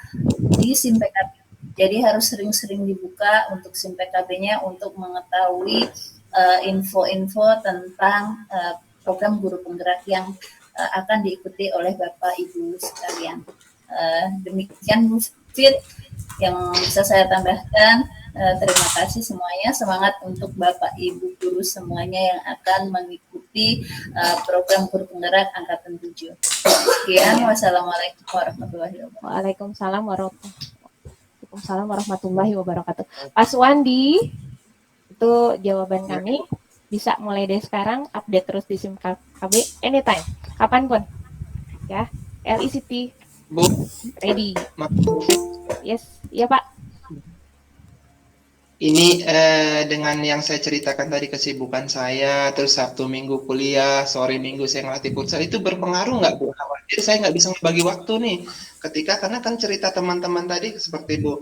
di SIM PKB. Jadi harus sering-sering dibuka untuk SIM PKB-nya untuk mengetahui info-info tentang program guru penggerak yang akan diikuti oleh Bapak Ibu sekalian. Demikian Bu Fit yang bisa saya tambahkan. Terima kasih semuanya, semangat untuk Bapak Ibu guru semuanya yang akan mengikuti program guru penggerak angkatan 7. Sekian, wassalamualaikum warahmatullahi wabarakatuh. Waalaikumsalam warahmatullahi wabarakatuh. Pak Suwandi, itu jawaban kami. Bisa mulai dari sekarang update terus di SIM KB anytime, kapanpun ya. LICT ready. Yes, iya Pak. Ini dengan yang saya ceritakan tadi, kesibukan saya, terus Sabtu Minggu kuliah, sore Minggu saya ngelatih futsal, itu berpengaruh nggak Bu? Jadi saya nggak bisa membagi waktu nih, karena kan cerita teman-teman tadi seperti Bu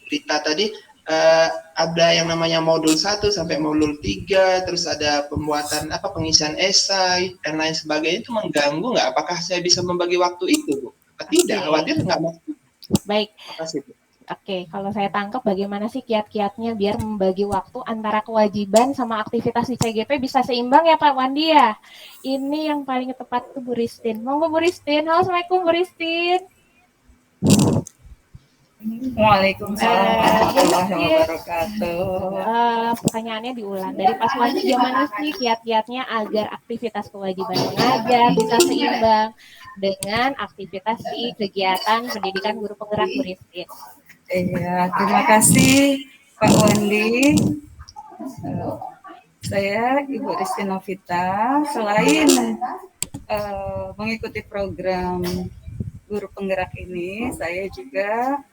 Rita tadi, ada yang namanya modul 1 sampai modul 3, terus ada pembuatan pengisian esai dan lain sebagainya, itu mengganggu nggak? Apakah saya bisa membagi waktu itu Bu? Tidak, khawatir nggak Mas? Baik. Makasih Bu. Oke, kalau saya tangkap bagaimana sih kiat-kiatnya biar membagi waktu antara kewajiban sama aktivitas di CGP bisa seimbang ya Pak Wandi ya? Ini yang paling tepat tuh Bu Ristin. Monggo Bu Ristin. Halo, Assalamualaikum Bu Ristin. Waalaikumsalam warahmatullahi wabarakatuh. Pertanyaannya diulang. Dari Pak Wandi, gimana sih kiat-kiatnya agar aktivitas kewajiban mengajar bisa seimbang dengan aktivitas di kegiatan pendidikan guru penggerak Bu Ristin? Iya, terima kasih Pak Wandi. Saya Ibu Ristin Novita. Selain mengikuti program guru penggerak ini, saya juga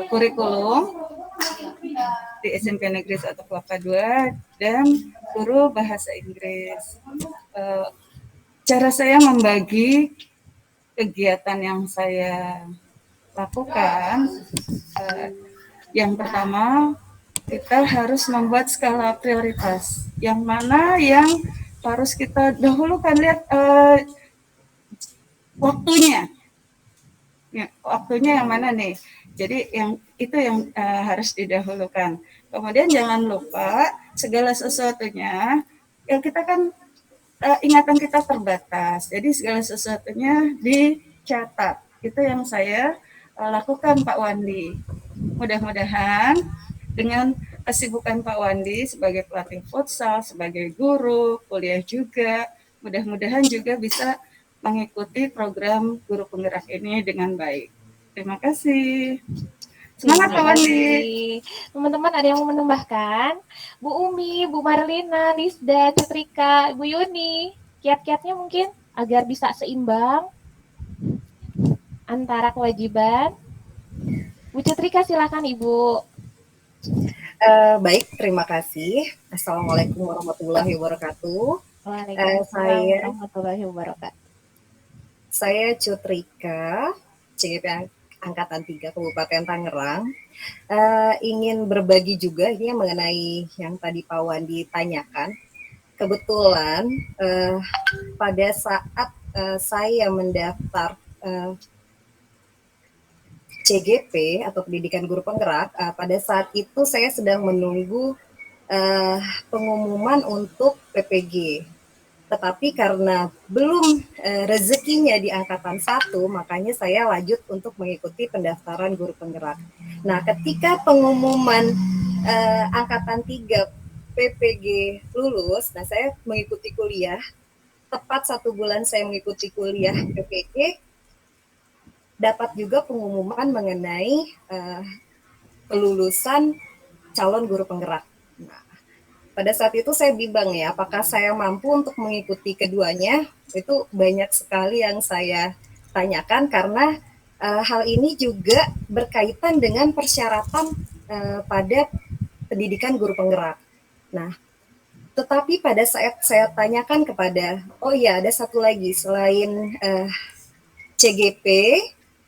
kurikulum di SMP Negeri 1 Kelapa II dan guru bahasa Inggris. Cara saya membagi kegiatan yang saya lakukan, yang pertama kita harus membuat skala prioritas, yang mana yang harus kita dahulukan, lihat waktunya. ya, waktunya yang mana nih? Jadi yang itu yang harus didahulukan. Kemudian jangan lupa segala sesuatunya yang kita kan ingatan kita terbatas. Jadi segala sesuatunya dicatat. Itu yang saya lakukan Pak Wandi. Mudah-mudahan dengan kesibukan Pak Wandi sebagai pelatih futsal, sebagai guru, kuliah juga, mudah-mudahan juga bisa mengikuti program guru penggerak ini dengan baik. Terima kasih. Semangat Pak Wandi. Teman-teman ada yang mau menambahkan? Bu Umi, Bu Marlina, Lisda, Citrika, Bu Yuni, kiat-kiatnya mungkin agar bisa seimbang antara kewajiban. Bu Citrika silakan Ibu. Baik, terima kasih. Assalamualaikum warahmatullahi wabarakatuh. Waalaikumsalam warahmatullahi wabarakatuh. Saya Citrika, CGP Angkatan 3 Kabupaten Tangerang. Ingin berbagi juga ini mengenai yang tadi Pak Wandi tanyakan. Kebetulan pada saat saya mendaftar CGP atau Pendidikan Guru Penggerak, pada saat itu saya sedang menunggu pengumuman untuk PPG. Tetapi karena belum rezekinya di Angkatan 1, makanya saya lanjut untuk mengikuti pendaftaran Guru Penggerak. Nah, ketika pengumuman Angkatan 3 PPG lulus, nah saya mengikuti kuliah. Tepat 1 bulan saya mengikuti kuliah PPG, dapat juga pengumuman mengenai kelulusan calon guru penggerak. Nah, pada saat itu saya bimbang ya, apakah saya mampu untuk mengikuti keduanya? Itu banyak sekali yang saya tanyakan karena hal ini juga berkaitan dengan persyaratan pada pendidikan guru penggerak. Nah, tetapi pada saat saya tanyakan kepada, oh iya ada satu lagi selain CGP,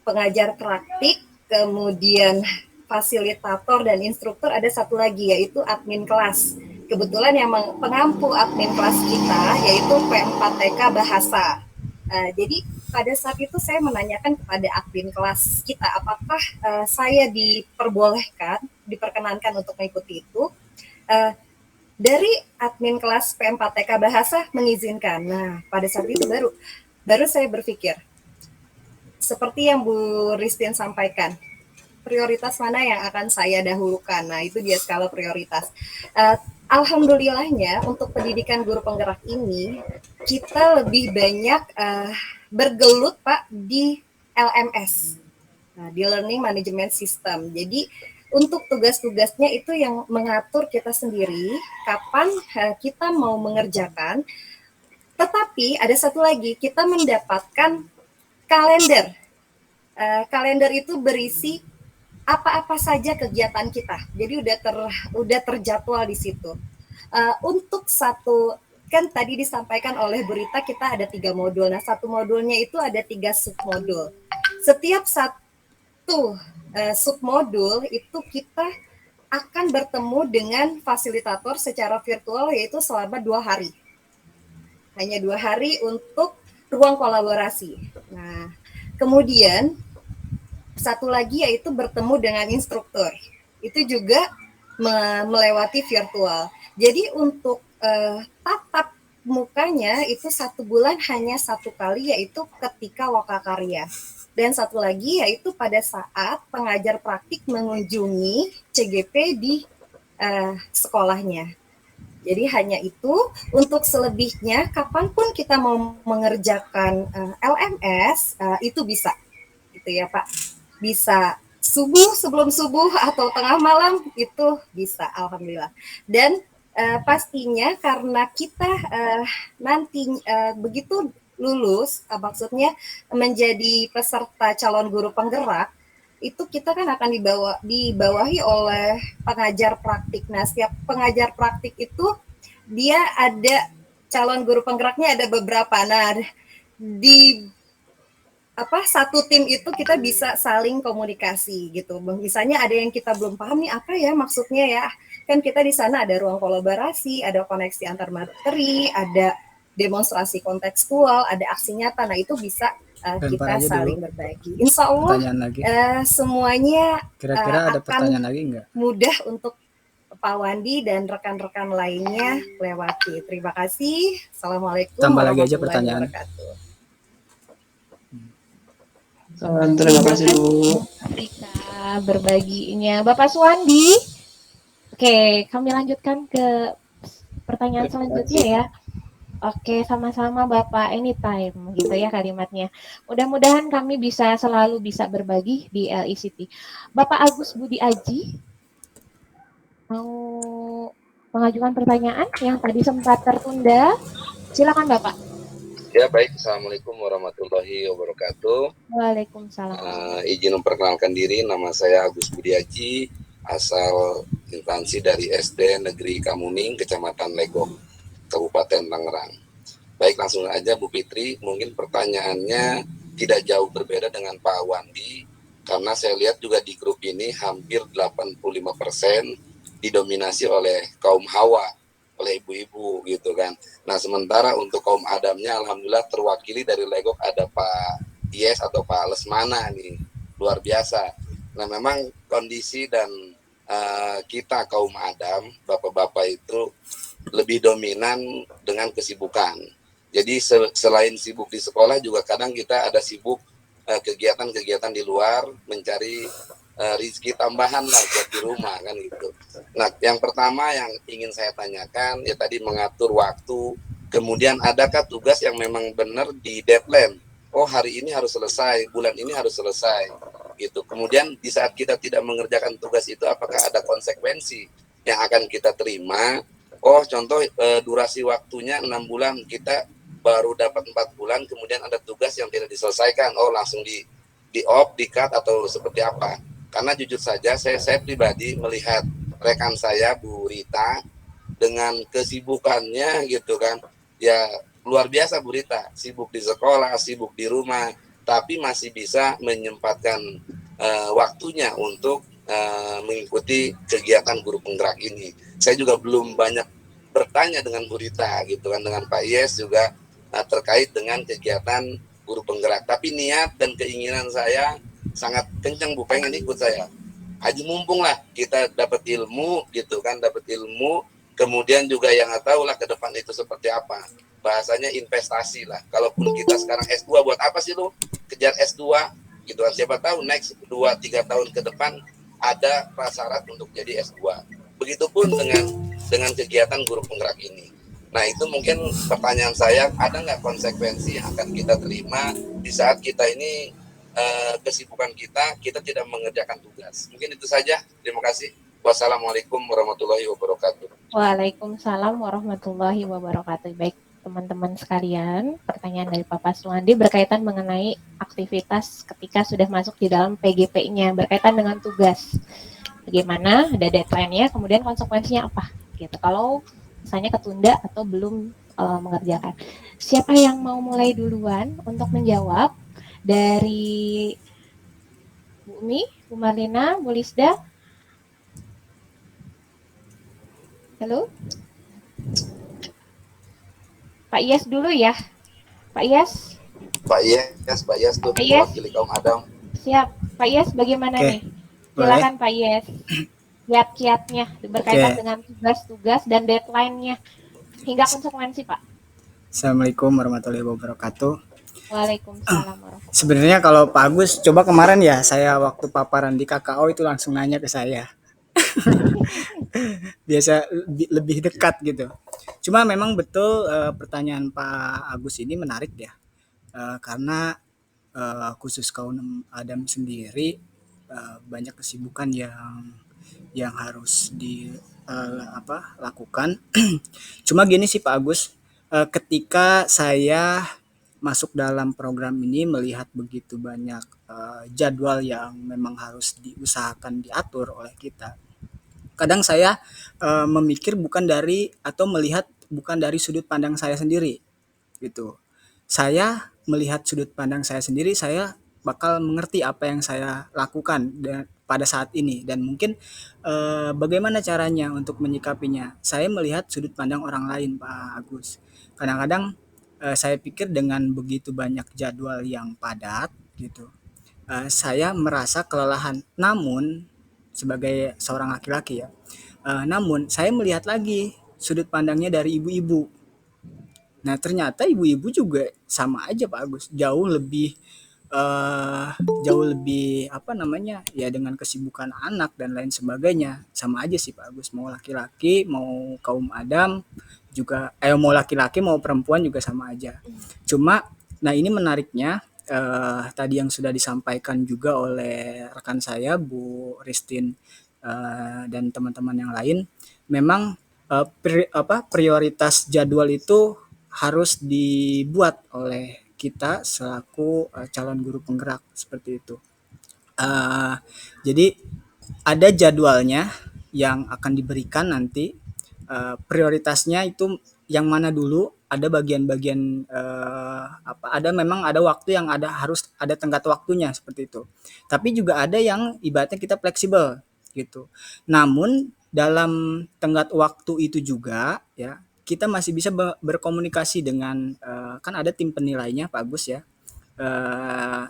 pengajar praktik, kemudian fasilitator dan instruktur, ada satu lagi yaitu admin kelas. Kebetulan yang pengampu admin kelas kita yaitu P4TK Bahasa. Jadi pada saat itu saya menanyakan kepada admin kelas kita apakah saya diperkenankan untuk mengikuti itu. Dari admin kelas P4TK Bahasa mengizinkan. Nah, pada saat itu baru saya berpikir, seperti yang Bu Ristin sampaikan, prioritas mana yang akan saya dahulukan. Nah, itu dia skala prioritas. Alhamdulillahnya untuk pendidikan guru penggerak ini, kita lebih banyak bergelut Pak di LMS, di Learning Management System. Jadi untuk tugas-tugasnya itu yang mengatur kita sendiri, kapan kita mau mengerjakan. Tetapi ada satu lagi, kita mendapatkan kalender. Kalender itu berisi apa-apa saja kegiatan kita. Jadi udah terjadwal di situ. Untuk satu, kan tadi disampaikan oleh Burita kita ada 3 modul. Nah, satu modulnya itu ada 3 submodul. Setiap satu submodul itu kita akan bertemu dengan fasilitator secara virtual yaitu selama 2 hari. Hanya 2 hari untuk ruang kolaborasi. Nah, kemudian satu lagi yaitu bertemu dengan instruktur. Itu juga melewati virtual. Jadi untuk tatap mukanya itu 1 bulan hanya 1 kali yaitu ketika wakakarya. Dan satu lagi yaitu pada saat pengajar praktik mengunjungi CGP di sekolahnya. Jadi hanya itu, untuk selebihnya kapanpun kita mau mengerjakan LMS itu bisa, gitu ya Pak. Bisa sebelum subuh atau tengah malam itu bisa, alhamdulillah. Dan pastinya karena kita nanti begitu lulus, maksudnya menjadi peserta calon guru penggerak, itu kita kan akan dibawahi oleh pengajar praktik. Nah, setiap pengajar praktik itu dia ada calon guru penggeraknya ada beberapa. Nah, di satu tim itu kita bisa saling komunikasi gitu. Misalnya ada yang kita belum paham nih apa ya maksudnya ya. Kan kita di sana ada ruang kolaborasi, ada koneksi antar materi, ada demonstrasi kontekstual, ada aksi nyata. Nah, itu bisa Lempar kita aja saling dulu berbagi. Insya Allah pertanyaan lagi. semuanya Kira-kira ada akan pertanyaan lagi nggak? mudah untuk Pak Wandi dan rekan-rekan lainnya lewati. Terima kasih. Assalamualaikum Tambah lagi aja warahmatullahi pertanyaan. wabarakatuh. Terima kasih Bu. Ketika berbaginya Bapak Suwandi. Oke, kami lanjutkan ke pertanyaan selanjutnya ya. Oke, sama-sama Bapak, anytime gitu ya kalimatnya. Mudah-mudahan kami bisa selalu bisa berbagi di LICT. Bapak Agus Budi Aji mau mengajukan pertanyaan yang tadi sempat tertunda. Silakan Bapak. Ya baik, Assalamualaikum warahmatullahi wabarakatuh. Waalaikumsalam. Izin memperkenalkan diri, nama saya Agus Budi Aji, asal instansi dari SD Negeri Kamuning, Kecamatan Legok, Kabupaten Tangerang. Baik, langsung aja Bu Fitri, mungkin pertanyaannya tidak jauh berbeda dengan Pak Wandi, karena saya lihat juga di grup ini hampir 85% didominasi oleh kaum Hawa, oleh ibu-ibu gitu kan. Nah sementara untuk kaum Adamnya alhamdulillah terwakili dari Legok ada Pak Yes atau Pak Lesmana nih, luar biasa. Nah memang kondisi dan kita kaum Adam, bapak-bapak itu lebih dominan dengan kesibukan. Jadi selain sibuk di sekolah juga kadang kita ada sibuk kegiatan-kegiatan di luar mencari rezeki tambahan lah buat di rumah kan gitu. Nah yang pertama yang ingin saya tanyakan ya tadi mengatur waktu, kemudian adakah tugas yang memang benar di deadline, oh hari ini harus selesai, bulan ini harus selesai gitu. Kemudian di saat kita tidak mengerjakan tugas itu apakah ada konsekuensi yang akan kita terima? Oh contoh durasi waktunya 6 bulan, kita baru dapat 4 bulan, kemudian ada tugas yang tidak diselesaikan, oh langsung di off, di cut atau seperti apa? Karena jujur saja saya pribadi melihat rekan saya Bu Rita dengan kesibukannya gitu kan, ya luar biasa Bu Rita, sibuk di sekolah, sibuk di rumah, tapi masih bisa menyempatkan waktunya untuk mengikuti kegiatan guru penggerak ini. Saya juga belum banyak bertanya dengan Bu Rita gitu kan, dengan Pak Yes juga terkait dengan kegiatan guru penggerak, tapi niat dan keinginan saya sangat kencang Bu, pengen ikut saya. Haji mumpung lah kita dapat ilmu gitu kan, dapat ilmu, kemudian juga yang nggak tahu lah ke depan itu seperti apa. Bahasanya investasi lah. Kalaupun kita sekarang S2 buat apa sih lu kejar S2 gitu kan, siapa tahu next 2-3 tahun ke depan ada prasyarat untuk jadi S2. Begitupun dengan kegiatan guru penggerak ini. Nah itu mungkin pertanyaan saya, ada nggak konsekuensi yang akan kita terima di saat kita ini kesibukan kita tidak mengerjakan tugas. Mungkin itu saja. Terima kasih. Wassalamualaikum warahmatullahi wabarakatuh. Waalaikumsalam warahmatullahi wabarakatuh. Baik teman-teman sekalian, pertanyaan dari Bapak Suwandi berkaitan mengenai aktivitas ketika sudah masuk di dalam PGP-nya, berkaitan dengan tugas. Bagaimana, ada deadline-nya, kemudian konsekuensinya apa? Gitu. Kalau misalnya ketunda atau belum mengerjakan. Siapa yang mau mulai duluan untuk menjawab? Dari Bu Umi, Bu Marlina, Bu Lisda. Halo. Pak Yes dulu ya. Pak Yes. Pak Yes tuh mewakili kaum Adam. Siap. Pak Yes bagaimana nih? Silakan Pak Yes. Kiat-kiatnya berkaitan dengan tugas-tugas dan deadline-nya hingga konsekuensi Pak. Assalamualaikum warahmatullahi wabarakatuh. Waalaikumsalam warahmatullahi. Sebenarnya kalau Pak Agus coba kemarin ya saya waktu paparan di KKO itu langsung nanya ke saya. Biasa lebih dekat gitu. Cuma memang betul pertanyaan Pak Agus ini menarik ya. Karena khusus kaum Adam sendiri banyak kesibukan yang harus lakukan. Cuma gini sih Pak Agus, ketika saya masuk dalam program ini melihat begitu banyak jadwal yang memang harus diusahakan diatur oleh kita. Kadang saya memikir melihat bukan dari sudut pandang saya sendiri gitu. Saya melihat sudut pandang saya sendiri, saya bakal mengerti apa yang saya lakukan pada saat ini dan mungkin bagaimana caranya untuk menyikapinya. Saya melihat sudut pandang orang lain Pak Agus. Kadang-kadang saya pikir dengan begitu banyak jadwal yang padat gitu, saya merasa kelelahan. Namun sebagai seorang laki-laki ya, namun saya melihat lagi sudut pandangnya dari ibu-ibu. Nah, ternyata ibu-ibu juga sama aja Pak Agus, eh jauh lebih apa namanya ya, dengan kesibukan anak dan lain sebagainya, sama aja sih Pak Agus, mau laki-laki mau kaum Adam juga, mau laki-laki mau perempuan juga sama aja. Cuma nah ini menariknya, tadi yang sudah disampaikan juga oleh rekan saya Bu Ristin dan teman-teman yang lain, memang prioritas jadwal itu harus dibuat oleh kita selaku calon guru penggerak seperti itu. Jadi ada jadwalnya yang akan diberikan nanti, prioritasnya itu yang mana dulu, ada bagian-bagian memang ada waktu yang harus ada tenggat waktunya seperti itu. Tapi juga ada yang ibaratnya kita fleksibel gitu. Namun dalam tenggat waktu itu juga ya, kita masih bisa berkomunikasi dengan kan ada tim penilainya Pak Agus ya.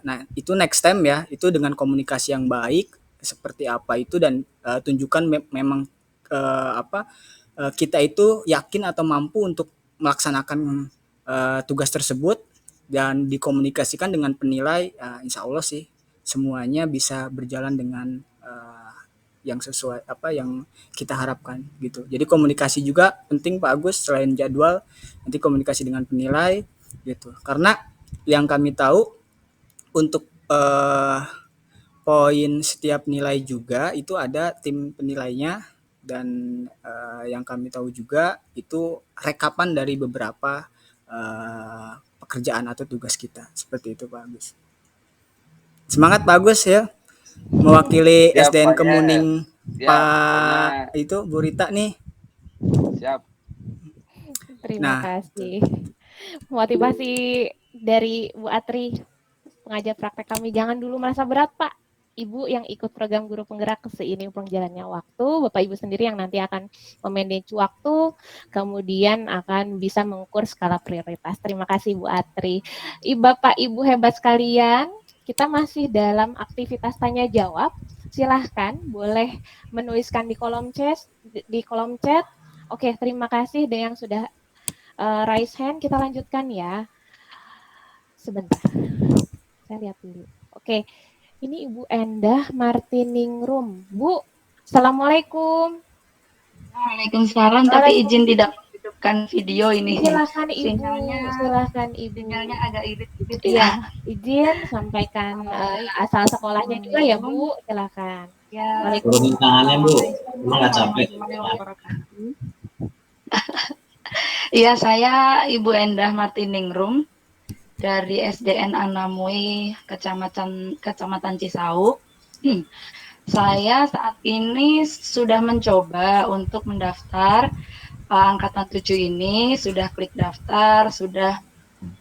Nah itu next time ya, itu dengan komunikasi yang baik seperti apa itu, dan tunjukkan memang kita itu yakin atau mampu untuk melaksanakan tugas tersebut, dan dikomunikasikan dengan penilai. Insya Allah sih semuanya bisa berjalan dengan yang sesuai apa yang kita harapkan gitu. Jadi komunikasi juga penting Pak Agus, selain jadwal nanti komunikasi dengan penilai gitu. Karena yang kami tahu untuk poin setiap nilai juga itu ada tim penilainya, dan yang kami tahu juga itu rekapan dari beberapa pekerjaan atau tugas kita. Seperti itu Pak Agus. Semangat Pak Agus ya, mewakili Siap, SDN Pak Kemuning Siap, Pak itu Bu Rita nih. Siap. Terima kasih. Motivasi dari Bu Atri, pengajar praktek kami. Jangan dulu merasa berat Pak. Ibu yang ikut program guru penggerak seiring berjalannya waktu, Bapak Ibu sendiri yang nanti akan memanage waktu, kemudian akan bisa mengukur skala prioritas. Terima kasih Bu Atri. Bapak Ibu hebat sekalian, kita masih dalam aktivitas tanya jawab. Silahkan boleh menuliskan di kolom chat. Oke, terima kasih yang sudah raise hand. Kita lanjutkan ya. Sebentar, saya lihat dulu. Oke, ini Ibu Endah Martiningrum. Bu, Assalamualaikum. Waalaikumsalam, tapi izin tidak menghidupkan video ini. Silakan Ibu. Silakan Ibu. Sinyalnya agak irit-irit ya. Izin sampaikan asal sekolahnya juga ya Bu. Silakan. Ya. Turunin tangannya Bu, emang nggak capek? Iya, saya Ibu Endah Martiningrum dari SDN Anamui, Kecamatan Cisauk. Saya saat ini sudah mencoba untuk mendaftar angkatan 7 ini, sudah klik daftar, sudah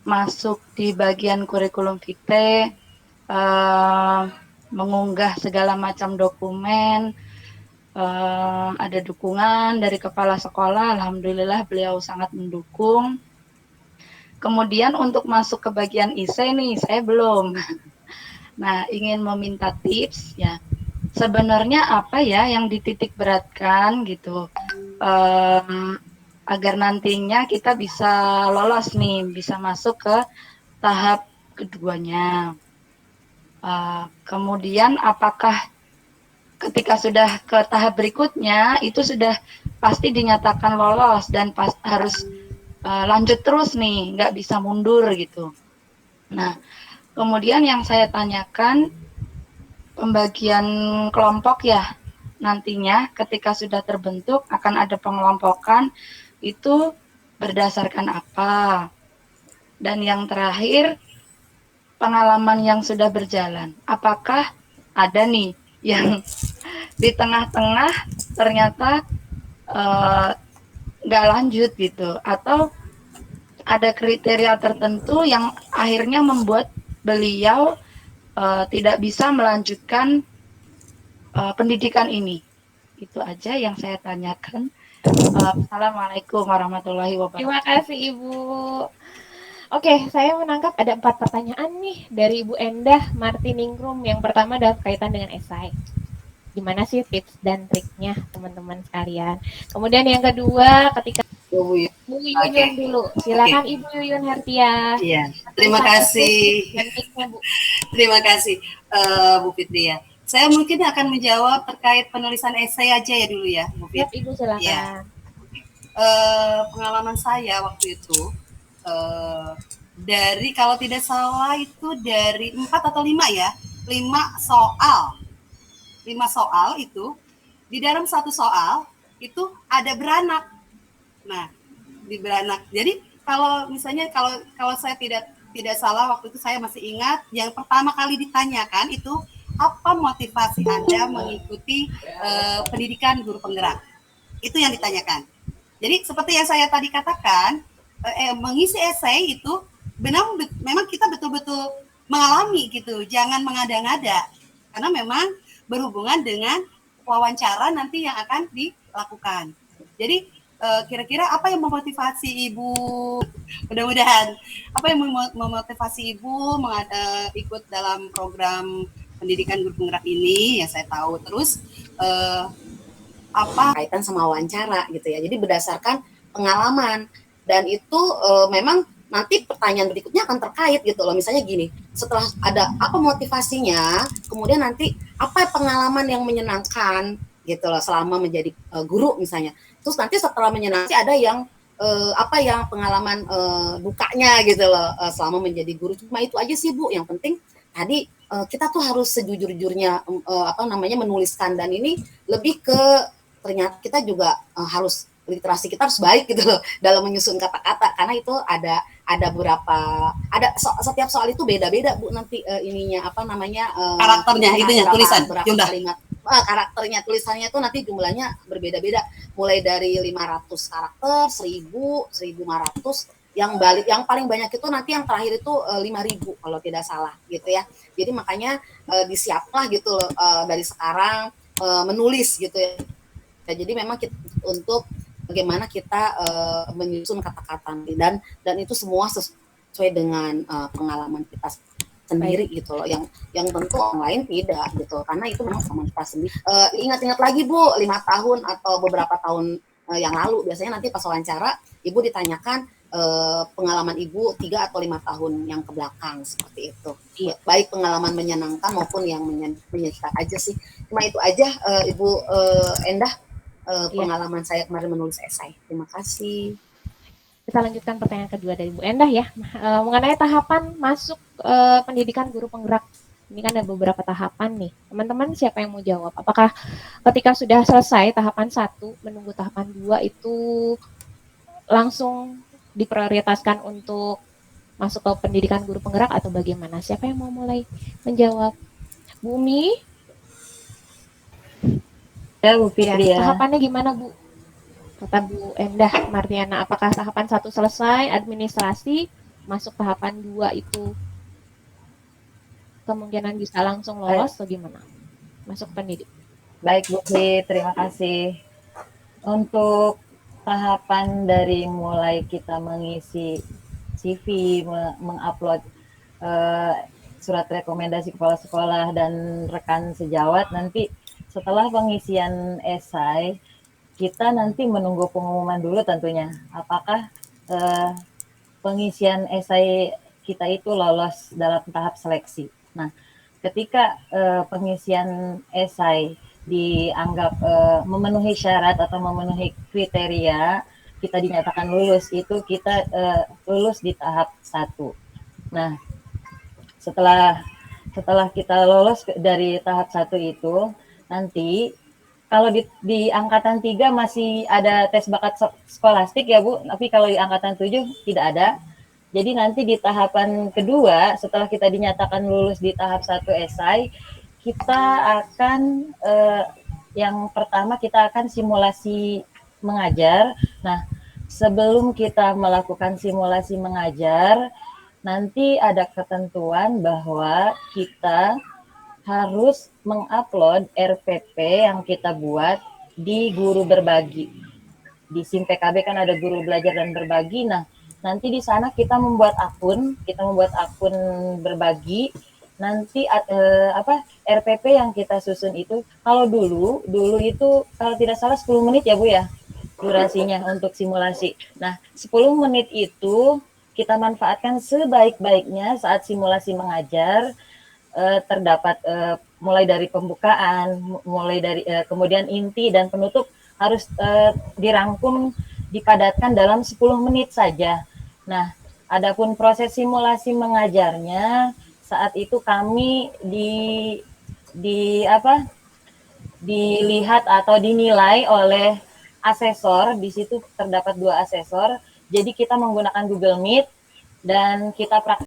masuk di bagian kurikulum vitae, mengunggah segala macam dokumen, ada dukungan dari kepala sekolah, alhamdulillah beliau sangat mendukung. Kemudian untuk masuk ke bagian IC nih, saya belum. Nah, ingin meminta tips ya. Sebenarnya apa ya yang dititik beratkan gitu, agar nantinya kita bisa lolos nih, bisa masuk ke tahap keduanya. Kemudian apakah ketika sudah ke tahap berikutnya itu sudah pasti dinyatakan lolos dan harus lanjut terus nih, nggak bisa mundur gitu. Nah, kemudian yang saya tanyakan, pembagian kelompok ya, nantinya ketika sudah terbentuk akan ada pengelompokan, itu berdasarkan apa? Dan yang terakhir, pengalaman yang sudah berjalan, apakah ada nih yang di tengah-tengah ternyata nggak lanjut gitu, atau ada kriteria tertentu yang akhirnya membuat beliau tidak bisa melanjutkan pendidikan ini. Itu aja yang saya tanyakan. Assalamualaikum warahmatullahi wabarakatuh. Terima kasih Ibu. Oke, saya menangkap ada 4 pertanyaan nih dari Ibu Endah Martiningrum. Yang pertama adalah berkaitan dengan esai. Gimana sih tips dan triknya teman-teman sekalian? Kemudian yang kedua, ketika Bu Yuyun dulu. Silakan Ibu Yuyun Hertia. Iya, terima kasih. Dan triknya, Bu. Terima kasih Bu Fitri ya. Saya mungkin akan menjawab terkait penulisan esai aja ya dulu ya, Bu Fit. Yap, Ibu silakan. Ya. Pengalaman saya waktu itu dari kalau tidak salah itu dari 4 atau 5 ya, 5 soal itu di dalam satu soal itu ada beranak. Nah, di beranak. Jadi kalau misalnya kalau saya tidak salah waktu itu saya masih ingat yang pertama kali ditanyakan itu apa motivasi Anda mengikuti pendidikan guru penggerak? Itu yang ditanyakan. Jadi seperti yang saya tadi katakan, mengisi esai itu memang kita betul-betul mengalami gitu, jangan mengada-ngada. Karena memang berhubungan dengan wawancara nanti yang akan dilakukan. Jadi kira-kira apa yang memotivasi Ibu, mudah-mudahan, apa yang memotivasi Ibu ikut dalam program pendidikan guru penggerak ini, ya saya tahu. Terus apa kaitan sama wawancara gitu ya. Jadi berdasarkan pengalaman dan itu memang nanti pertanyaan berikutnya akan terkait gitu loh. Misalnya gini, setelah ada apa motivasinya, kemudian nanti apa pengalaman yang menyenangkan gitu loh selama menjadi guru misalnya. Terus nanti setelah menyenangkan ada yang apa yang pengalaman dukanya gitu loh selama menjadi guru. Cuma itu aja sih Bu, yang penting tadi kita tuh harus sejujur-jujurnya menuliskan, dan ini lebih ke ternyata kita juga harus literasi kita harus baik gitu loh dalam menyusun kata-kata, karena itu ada beberapa setiap soal itu beda-beda Bu nanti ininya karakternya itunya tulisan jumlah kalimat karakternya tulisannya itu nanti jumlahnya berbeda-beda mulai dari 500 karakter, 1000, 1500, yang paling banyak itu nanti yang terakhir itu 5000 kalau tidak salah gitu ya. Jadi makanya disiaplah gitu loh dari sekarang menulis gitu ya. Jadi memang untuk bagaimana kita menyusun kata-kata dan itu semua sesuai dengan pengalaman kita sendiri gitu loh, yang tentu orang lain tidak gitu, karena itu memang sama kita sendiri. Ingat-ingat lagi Bu, 5 tahun atau beberapa tahun yang lalu biasanya nanti pas wawancara Ibu ditanyakan pengalaman Ibu 3 atau 5 tahun yang ke belakang seperti itu. Baik pengalaman menyenangkan maupun yang menyedihkan aja sih. Cuma itu aja Ibu Endah pengalaman saya kemarin menulis esai. Terima kasih. Kita lanjutkan pertanyaan kedua dari Bu Endah ya, mengenai tahapan masuk pendidikan guru penggerak. Ini kan ada beberapa tahapan nih. Teman-teman siapa yang mau jawab? Apakah ketika sudah selesai tahapan 1, menunggu tahapan 2 itu langsung diprioritaskan untuk masuk ke pendidikan guru penggerak atau bagaimana? Siapa yang mau mulai menjawab? Bu Umi? Ya, Bu Fitri ya. Tahapannya gimana Bu? Kata Bu Endah Martiana, apakah tahapan 1 selesai, administrasi, masuk tahapan 2 itu kemungkinan bisa langsung lolos atau gimana? Masuk pendidik. Baik Bu Fitri, terima kasih. Untuk tahapan dari mulai kita mengisi CV, mengupload surat rekomendasi kepala sekolah dan rekan sejawat, nanti setelah pengisian esai, kita nanti menunggu pengumuman dulu tentunya. Apakah pengisian esai kita itu lolos dalam tahap seleksi. Nah, ketika pengisian esai dianggap memenuhi syarat atau memenuhi kriteria, kita dinyatakan lulus, itu kita lulus di tahap 1. Nah, setelah kita lolos dari tahap 1 itu, nanti kalau di angkatan 3 masih ada tes bakat skolastik ya Bu, tapi kalau di angkatan 7 tidak ada. Jadi nanti di tahapan kedua, setelah kita dinyatakan lulus di tahap 1 esai, kita akan yang pertama kita akan simulasi mengajar. Nah, sebelum kita melakukan simulasi mengajar, nanti ada ketentuan bahwa kita harus mengupload RPP yang kita buat di Guru Berbagi. Di SIM PKB kan ada Guru Belajar dan Berbagi. Nah, Nanti di sana kita membuat akun berbagi. Nanti RPP yang kita susun itu, kalau dulu itu kalau tidak salah 10 menit ya Bu ya durasinya untuk simulasi. Nah, 10 menit itu kita manfaatkan sebaik-baiknya saat simulasi mengajar. Terdapat mulai dari pembukaan, mulai dari kemudian inti dan penutup harus dirangkum, dipadatkan dalam 10 menit saja. Nah, adapun proses simulasi mengajarnya saat itu kami dilihat atau dinilai oleh asesor. Di situ terdapat 2 asesor. Jadi kita menggunakan Google Meet dan kita praktik